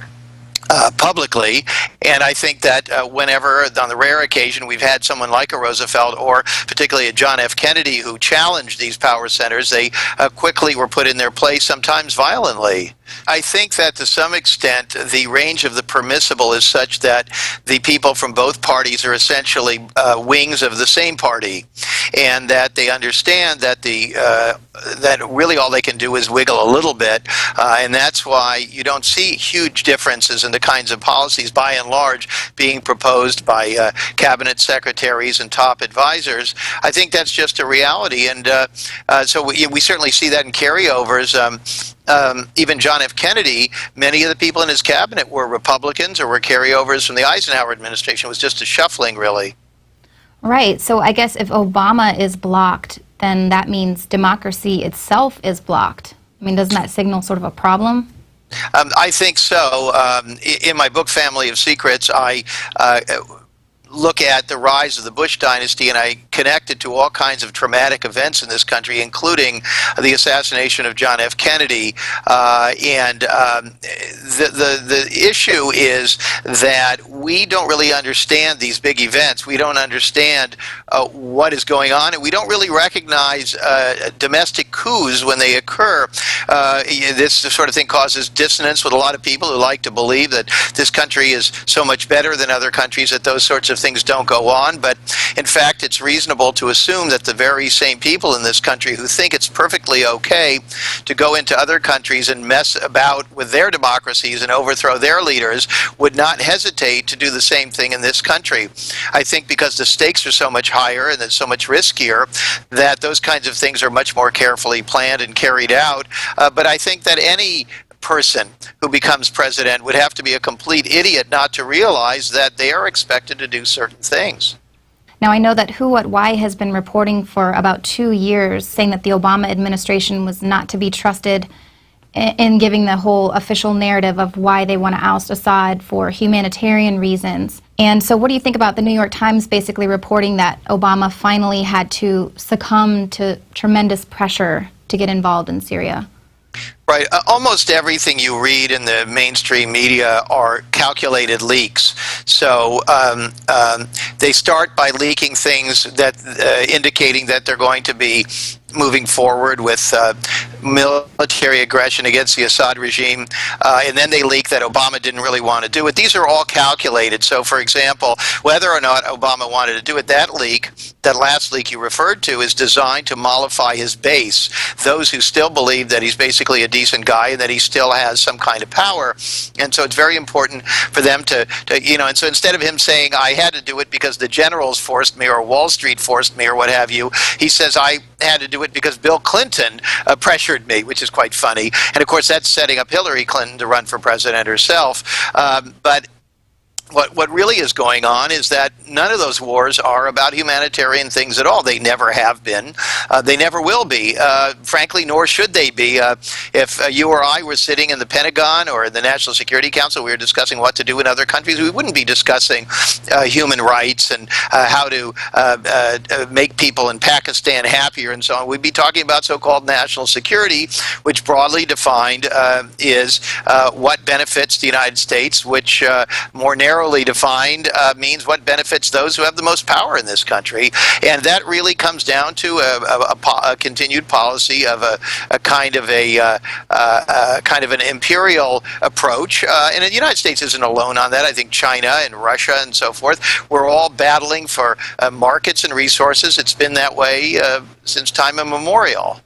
Speaker 22: publicly, and I think that whenever, on the rare occasion, we've had someone like a Roosevelt or particularly a John F. Kennedy who challenged these power centers, they quickly were put in their place, sometimes violently. I think that to some extent the range of the permissible is such that the people from both parties are essentially wings of the same party, and that they understand that that really all they can do is wiggle a little bit, and that's why you don't see huge differences in the kinds of policies, by and large, being proposed by cabinet secretaries and top advisors. I think that's just a reality, and so we certainly see that in carryovers. Even John F. Kennedy, many of the people in his cabinet were Republicans or were carryovers from the Eisenhower administration. It was just a shuffling, really.
Speaker 17: Right. So I guess if Obama is blocked, then that means democracy itself is blocked. I mean, doesn't that signal sort of a problem?
Speaker 22: I think so. In my book, Family of Secrets, I look at the rise of the Bush dynasty, and I connect it to all kinds of traumatic events in this country, including the assassination of John F. Kennedy. The issue is that we don't really understand these big events. We don't understand what is going on, and we don't really recognize domestic coups when they occur. This sort of thing causes dissonance with a lot of people who like to believe that this country is so much better than other countries, that those sorts of things don't go on. But in fact, it's reasonable to assume that the very same people in this country who think it's perfectly okay to go into other countries and mess about with their democracies and overthrow their leaders would not hesitate to do the same thing in this country. I think because the stakes are so much higher and it's so much riskier, that those kinds of things are much more carefully planned and carried out. But I think that any person who becomes president would have to be a complete idiot not to realize that they are expected to do certain things.
Speaker 17: Now, I know that Who, What, Why has been reporting for about 2 years, saying that the Obama administration was not to be trusted in giving the whole official narrative of why they want to oust Assad for humanitarian reasons. And so what do you think about the New York Times basically reporting that Obama finally had to succumb to tremendous pressure to get involved in Syria?
Speaker 22: Right. Almost everything you read in the mainstream media are calculated leaks. So they start by leaking things that indicating that they're going to be moving forward with military aggression against the Assad regime, and then they leak that Obama didn't really want to do it. These are all calculated. So, for example, whether or not Obama wanted to do it, that leak, that last leak you referred to, is designed to mollify his base, those who still believe that he's basically a decent guy and that he still has some kind of power. And so it's very important for them to and so instead of him saying, I had to do it because the generals forced me or Wall Street forced me or what have you, he says, I had to do it because Bill Clinton pressured me, which is quite funny. And of course, that's setting up Hillary Clinton to run for president herself. But what really is going on is that none of those wars are about humanitarian things at all. They never have been. They never will be. Frankly, nor should they be. If you or I were sitting in the Pentagon or the National Security Council, we were discussing what to do in other countries, we wouldn't be discussing human rights and how to make people in Pakistan happier and so on. We'd be talking about so-called national security, which broadly defined is what benefits the United States, which more narrowly defined means what benefits those who have the most power in this country. And that really comes down to a continued policy of a kind of an imperial approach. And the United States isn't alone on that. I think China and Russia and so forth, we're all battling for markets and resources. It's been that way since time immemorial.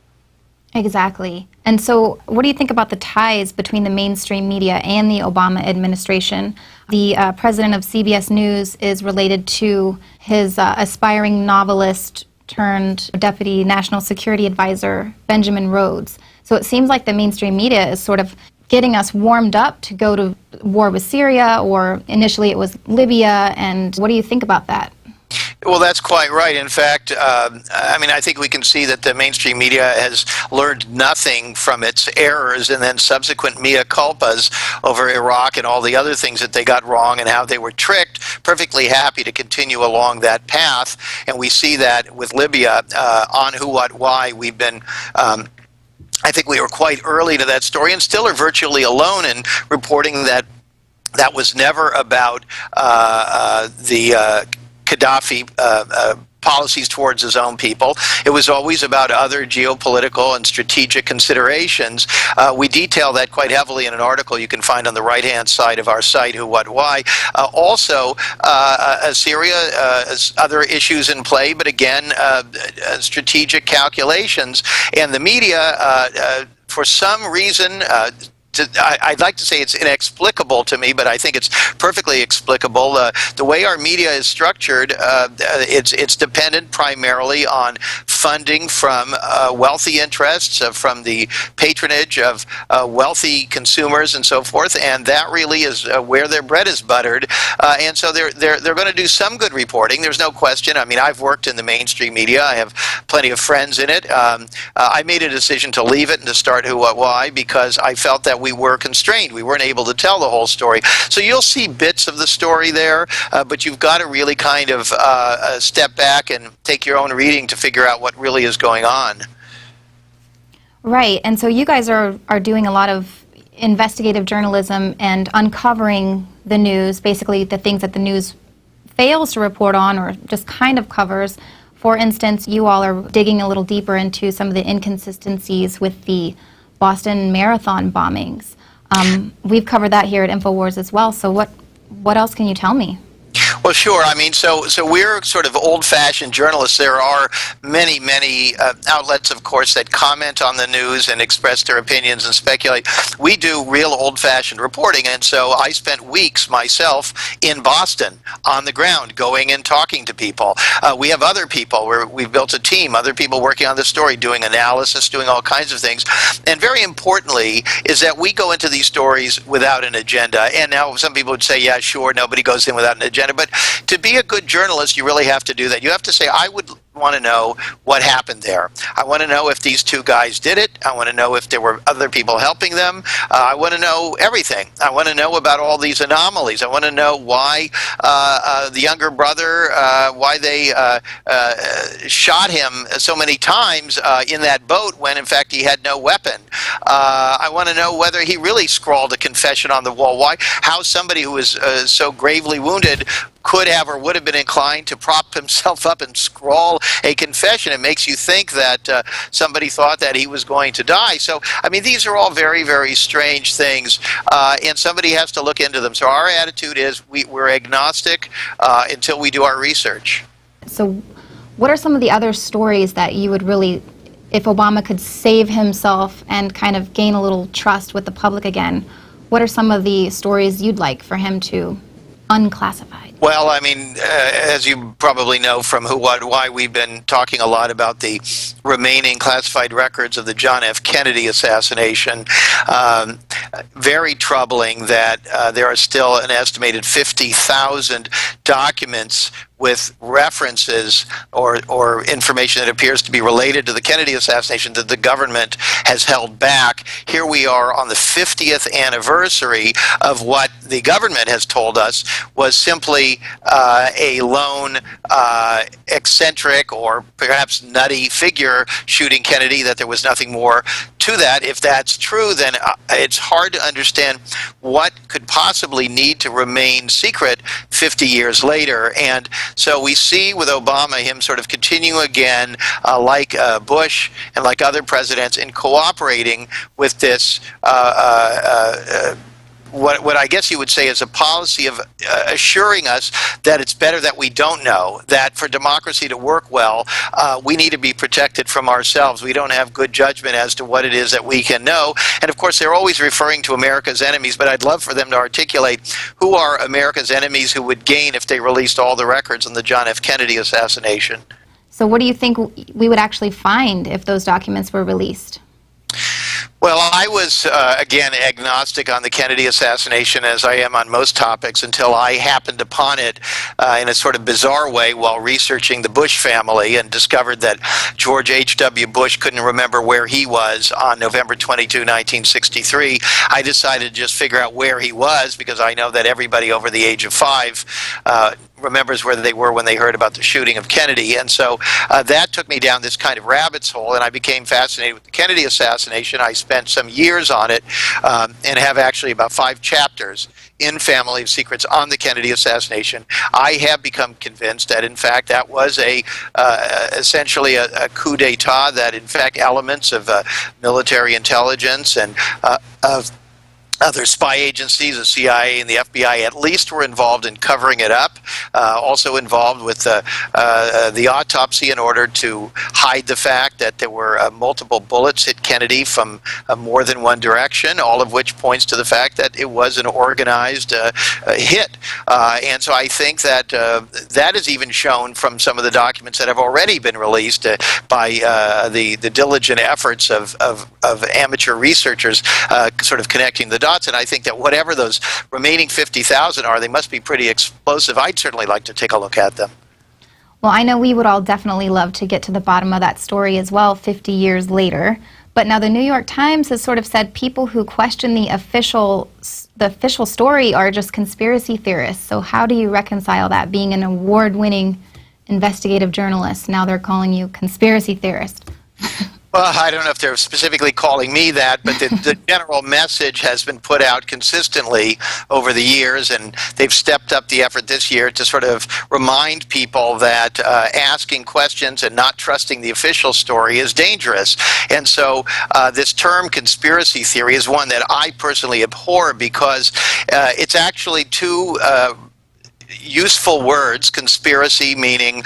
Speaker 17: Exactly. And so what do you think about the ties between the mainstream media and the Obama administration? The president of CBS News is related to his aspiring novelist turned deputy national security advisor, Benjamin Rhodes. So it seems like the mainstream media is sort of getting us warmed up to go to war with Syria, or initially it was Libya. And what do you think about that?
Speaker 22: Well, that's quite right. In fact, I mean, I think we can see that the mainstream media has learned nothing from its errors and then subsequent mea culpas over Iraq and all the other things that they got wrong and how they were tricked, perfectly happy to continue along that path. And we see that with Libya, on Who, What, Why, we've been I think we were quite early to that story and still are virtually alone in reporting that that was never about the Gaddafi policies towards his own people. It was always about other geopolitical and strategic considerations. We detail that quite heavily in an article you can find on the right-hand side of our site, Who, What, Why. Also, Syria, other issues in play, but again, strategic calculations. And the media, for some reason, I'd like to say it's inexplicable to me, but I think it's perfectly explicable. The way our media is structured, it's dependent primarily on funding from wealthy interests, from the patronage of wealthy consumers and so forth, and that really is where their bread is buttered. And so they're going to do some good reporting. There's no question. I mean, I've worked in the mainstream media. I have plenty of friends in it. I made a decision to leave it and to start Who, What, Why because I felt that we were constrained. We weren't able to tell the whole story. So you'll see bits of the story there, but you've got to really kind of step back and take your own reading to figure out what really is going on.
Speaker 17: Right, and so you guys are doing a lot of investigative journalism and uncovering the news, basically the things that the news fails to report on or just kind of covers. For instance, you all are digging a little deeper into some of the inconsistencies with the Boston Marathon bombings. We've covered that here at Infowars as well, so what else can you tell me?
Speaker 22: Well, sure. I mean, so we're sort of old-fashioned journalists. There are many, many outlets, of course, that comment on the news and express their opinions and speculate. We do real old-fashioned reporting, and so I spent weeks myself in Boston on the ground, going and talking to people. We have other people. We've built a team, other people working on the story, doing analysis, doing all kinds of things. And very importantly is that we go into these stories without an agenda. And now some people would say, yeah, sure, nobody goes in without an agenda. But to be a good journalist, you really have to do that. You have to say, I would want to know what happened there. I want to know if these two guys did it. I want to know if there were other people helping them. I want to know everything. I want to know about all these anomalies. I want to know why the younger brother, why they shot him so many times in that boat when in fact he had no weapon. I want to know whether he really scrawled a confession on the wall. How somebody who was so gravely wounded could have or would have been inclined to prop himself up and scrawl a confession. It makes you think that somebody thought that he was going to die. So, I mean, these are all very, very strange things, and somebody has to look into them. So our attitude is we're agnostic until we do our research.
Speaker 17: So what are some of the other stories that you would really, if Obama could save himself and kind of gain a little trust with the public again, what are some of the stories you'd like for him to unclassify?
Speaker 22: Well, I mean, as you probably know from Who, What, Why, we've been talking a lot about the remaining classified records of the John F. Kennedy assassination. Very troubling that there are still an estimated 50,000 documents with references or information that appears to be related to the Kennedy assassination that the government has held back. Here we are on the 50th anniversary of what the government has told us was simply a lone eccentric or perhaps nutty figure shooting Kennedy, that there was nothing more to that. If that's true, then it's hard to understand what could possibly need to remain secret 50 years later. And so we see with Obama him sort of continue again, like Bush and like other presidents, in cooperating with this what I guess you would say is a policy of assuring us that it's better that we don't know, that for democracy to work well, we need to be protected from ourselves. We don't have good judgment as to what it is that we can know. And of course, they're always referring to America's enemies, but I'd love for them to articulate who are America's enemies who would gain if they released all the records on the John F. Kennedy assassination.
Speaker 17: So what do you think we would actually find if those documents were released?
Speaker 22: Well, I was, again, agnostic on the Kennedy assassination, as I am on most topics, until I happened upon it in a sort of bizarre way while researching the Bush family and discovered that George H.W. Bush couldn't remember where he was on November 22, 1963. I decided to just figure out where he was, because I know that everybody over the age of 5 remembers where they were when they heard about the shooting of Kennedy. And so that took me down this kind of rabbit's hole, and I became fascinated with the Kennedy assassination. I spent some years on it and have actually about 5 chapters in Family of Secrets on the Kennedy assassination. I have become convinced that, in fact, that was essentially a coup d'etat, that, in fact, elements of military intelligence and of other spy agencies, the CIA and the FBI, at least were involved in covering it up, also involved with the autopsy in order to hide the fact that there were multiple bullets hit Kennedy from more than one direction, all of which points to the fact that it was an organized hit. And so I think that that is even shown from some of the documents that have already been released by the diligent efforts of amateur researchers sort of connecting the dots. And I think that whatever those remaining 50,000 are, they must be pretty explosive. I'd certainly like to take a look at them.
Speaker 17: Well, I know we would all definitely love to get to the bottom of that story as well 50 years later. But now the New York Times has sort of said people who question the official story are just conspiracy theorists. So how do you reconcile that, being an award-winning investigative journalist? Now they're calling you conspiracy theorist.
Speaker 22: Well, I don't know if they're specifically calling me that, but the general message has been put out consistently over the years, and they've stepped up the effort this year to sort of remind people that asking questions and not trusting the official story is dangerous. And so this term conspiracy theory is one that I personally abhor, because it's actually too useful words. Conspiracy meaning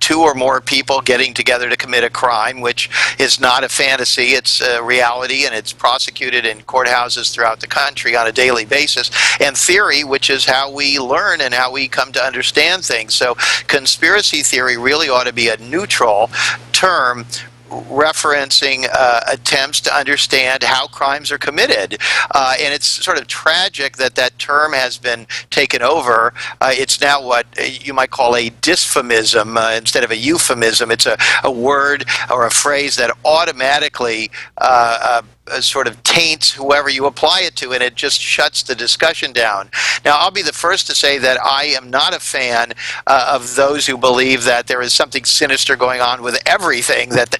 Speaker 22: 2 or more people getting together to commit a crime, which is not a fantasy, it's a reality, and it's prosecuted in courthouses throughout the country on a daily basis. And theory, which is how we learn and how we come to understand things. So conspiracy theory really ought to be a neutral term referencing attempts to understand how crimes are committed. And it's sort of tragic that that term has been taken over. It's now what you might call a dysphemism instead of a euphemism. It's a word or a phrase that automatically sort of taints whoever you apply it to, and it just shuts the discussion down. Now, I'll be the first to say that I am not a fan of those who believe that there is something sinister going on with everything that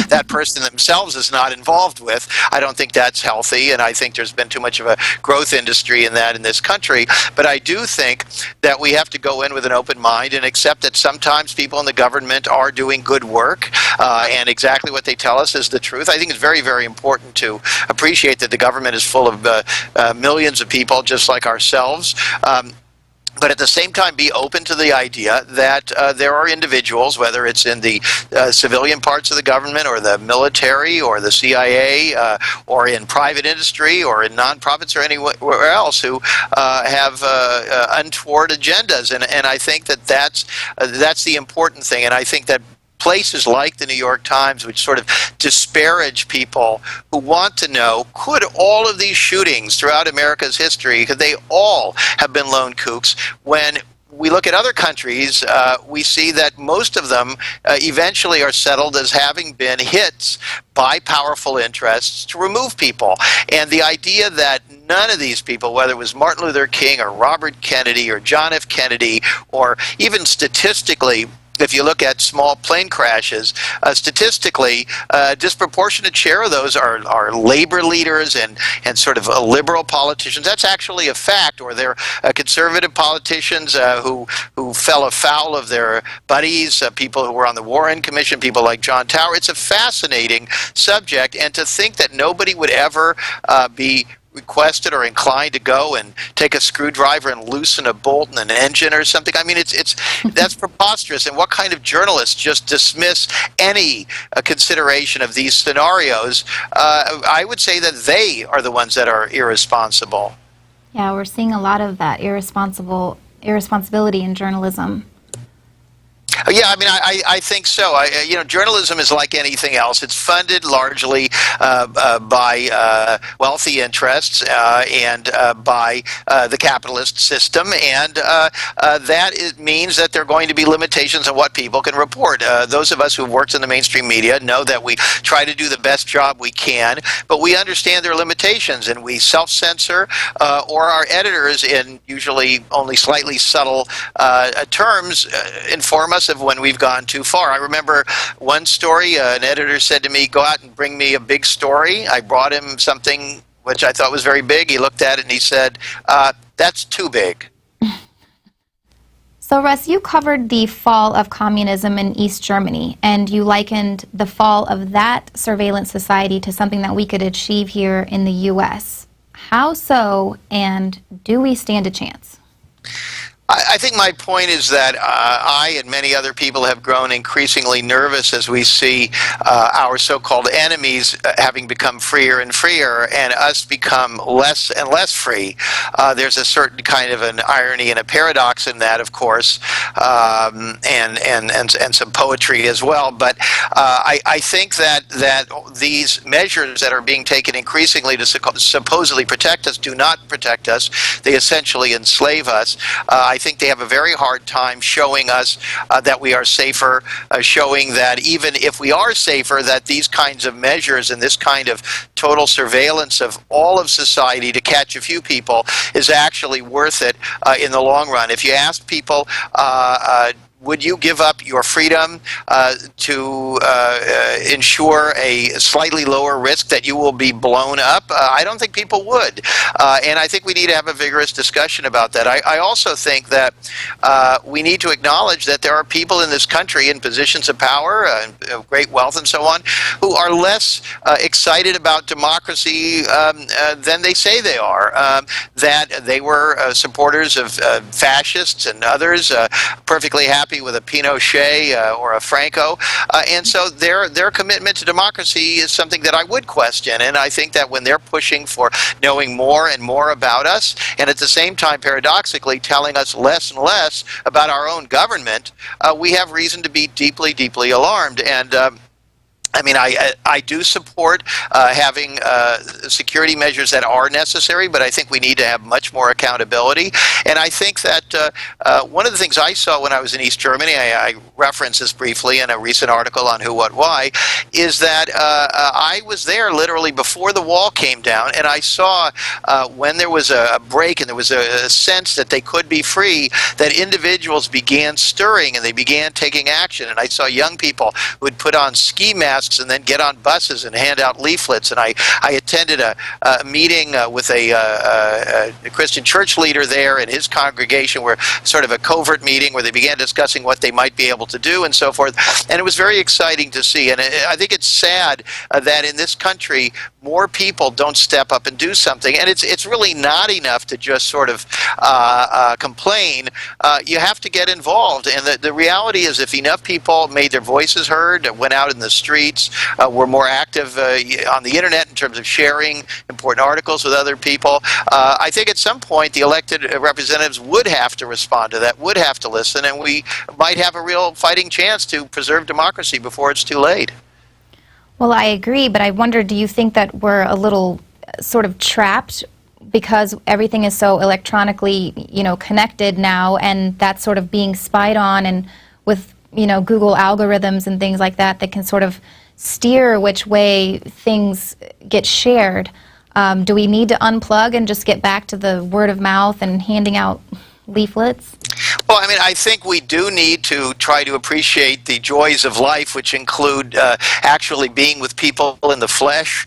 Speaker 22: that person themselves is not involved with. I don't think that's healthy, and I think there's been too much of a growth industry in that in this country. But I do think that we have to go in with an open mind and accept that sometimes people in the government are doing good work, and exactly what they tell us is the truth. I think it's very, very important to appreciate that the government is full of millions of people just like ourselves. But at the same time, be open to the idea that there are individuals, whether it's in the civilian parts of the government or the military or the CIA or in private industry or in nonprofits or anywhere else, who have untoward agendas. And I think that that's the important thing. And I think that places like the New York Times, which sort of disparage people who want to know, could all of these shootings throughout America's history, could they all have been lone kooks? When we look at other countries, we see that most of them eventually are settled as having been hits by powerful interests to remove people. And the idea that none of these people, whether it was Martin Luther King or Robert Kennedy or John F. Kennedy, or even statistically, if you look at small plane crashes, statistically, a disproportionate share of those are labor leaders and sort of liberal politicians. That's actually a fact. Or they're conservative politicians who fell afoul of their buddies, people who were on the Warren Commission, people like John Tower. It's a fascinating subject, and to think that nobody would ever be requested or inclined to go and take a screwdriver and loosen a bolt in an engine or something. I mean, that's preposterous. And what kind of journalists just dismiss any consideration of these scenarios? I would say that they are the ones that are irresponsible.
Speaker 17: Yeah, we're seeing a lot of that irresponsibility in journalism.
Speaker 22: Yeah, I mean, I think so. You know, journalism is like anything else. It's funded largely by wealthy interests and by the capitalist system, and that means that there are going to be limitations on what people can report. Those of us who have worked in the mainstream media know that we try to do the best job we can, but we understand there are limitations, and we self-censor, or our editors, in usually only slightly subtle terms, inform us of when we've gone too far. I remember one story, an editor said to me, go out and bring me a big story. I brought him something which I thought was very big. He looked at it and he said, that's too big.
Speaker 17: So, Russ, you covered the fall of communism in East Germany, and you likened the fall of that surveillance society to something that we could achieve here in the U.S. How so, and do we stand a chance?
Speaker 22: I think my point is that I and many other people have grown increasingly nervous as we see our so-called enemies having become freer and freer, and us become less and less free. There's a certain kind of an irony and a paradox in that, of course, and some poetry as well. But I think that these measures that are being taken increasingly to supposedly protect us do not protect us. They essentially enslave us. I think they have a very hard time showing us that we are safer, showing that even if we are safer, that these kinds of measures and this kind of total surveillance of all of society to catch a few people is actually worth it in the long run. If you ask people, would you give up your freedom to ensure a slightly lower risk that you will be blown up? I don't think people would. And I think we need to have a vigorous discussion about that. I also think that we need to acknowledge that there are people in this country in positions of power, of great wealth and so on, who are less excited about democracy than they say they are. That they were supporters of fascists and others, perfectly happy with a Pinochet or a Franco, and so their commitment to democracy is something that I would question. And I think that when they're pushing for knowing more and more about us, and at the same time, paradoxically, telling us less and less about our own government, we have reason to be deeply, deeply alarmed. And I mean, I do support having security measures that are necessary, but I think we need to have much more accountability. And I think that one of the things I saw when I was in East Germany, I referenced this briefly in a recent article on Who, What, Why, is that I was there literally before the wall came down, and I saw when there was a break and there was a sense that they could be free, that individuals began stirring and they began taking action. And I saw young people who would put on ski masks and then get on buses and hand out leaflets. And I attended a meeting with a Christian church leader there and his congregation, where sort of a covert meeting where they began discussing what they might be able to do and so forth. And it was very exciting to see. And I think it's sad that in this country more people don't step up and do something. And it's really not enough to just sort of complain. You have to get involved. And the reality is, if enough people made their voices heard, went out in the streets, were more active on the internet in terms of sharing important articles with other people, I think at some point the elected representatives would have to respond to that, would have to listen, and we might have a real fighting chance to preserve democracy before it's too late.
Speaker 17: Well, I agree, but I wonder, do you think that we're a little sort of trapped because everything is so electronically, connected now, and that's sort of being spied on, and with, Google algorithms and things like that that can sort of steer which way things get shared? Do we need to unplug and just get back to the word of mouth and handing out leaflets?
Speaker 22: Well, I mean, I think we do need to try to appreciate the joys of life, which include actually being with people in the flesh,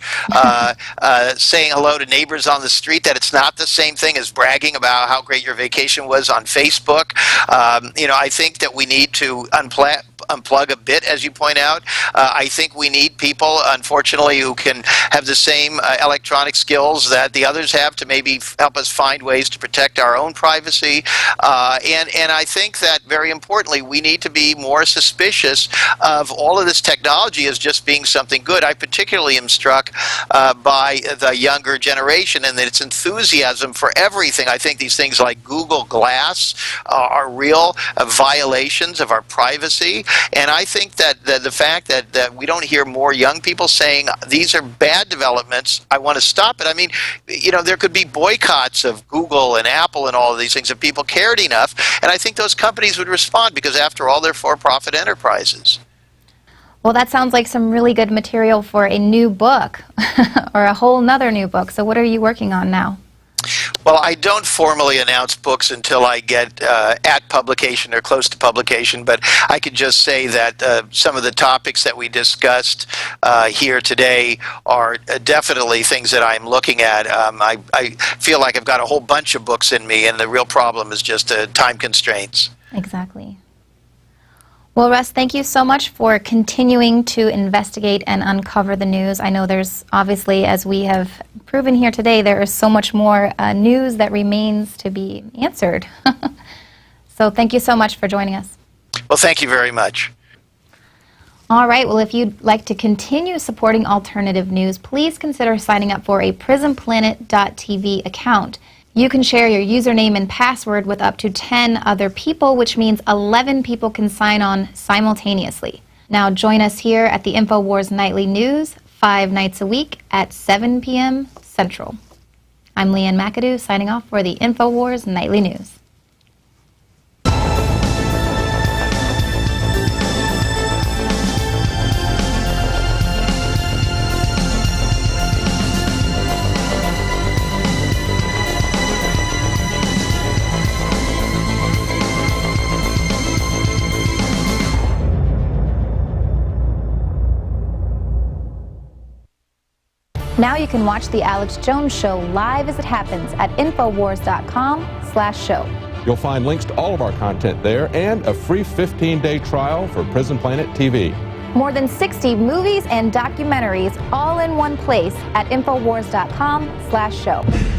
Speaker 22: saying hello to neighbors on the street, that it's not the same thing as bragging about how great your vacation was on Facebook. I think that we need to unplug a bit, as you point out. I think we need people, unfortunately, who can have the same electronic skills that the others have to maybe help us find ways to protect our own privacy. And I think that, very importantly, we need to be more suspicious of all of this technology as just being something good. I particularly am struck by the younger generation and its enthusiasm for everything. I think these things like Google Glass are real violations of our privacy. And I think that the fact that we don't hear more young people saying these are bad developments, I want to stop it. I mean, you know, there could be boycotts of Google and Apple and all of these things if people cared enough. And I think those companies would respond because, after all, they're for-profit enterprises.
Speaker 17: Well, that sounds like some really good material for a new book or a whole nother new book. So what are you working on now?
Speaker 22: Well, I don't formally announce books until I get at publication or close to publication, but I could just say that some of the topics that we discussed here today are definitely things that I'm looking at. I feel like I've got a whole bunch of books in me, and the real problem is just time constraints.
Speaker 17: Exactly. Well, Russ, thank you so much for continuing to investigate and uncover the news. I know there's obviously, as we have proven here today, there is so much more news that remains to be answered. So thank you so much for joining us.
Speaker 22: Well, thank you very much.
Speaker 17: All right, well, if you'd like to continue supporting alternative news, please consider signing up for a prisonplanet.tv account. You can share your username and password with up to 10 other people, which means 11 people can sign on simultaneously. Now join us here at the Infowars Nightly News 5 nights a week at 7 p.m. Central. I'm Ann McAdoo signing off for the Infowars Nightly News. Now you can watch The Alex Jones Show live as it happens at Infowars.com/show.
Speaker 16: You'll find links to all of our content there and a free 15-day trial for Prison Planet TV.
Speaker 17: More than 60 movies and documentaries all in one place at Infowars.com/show.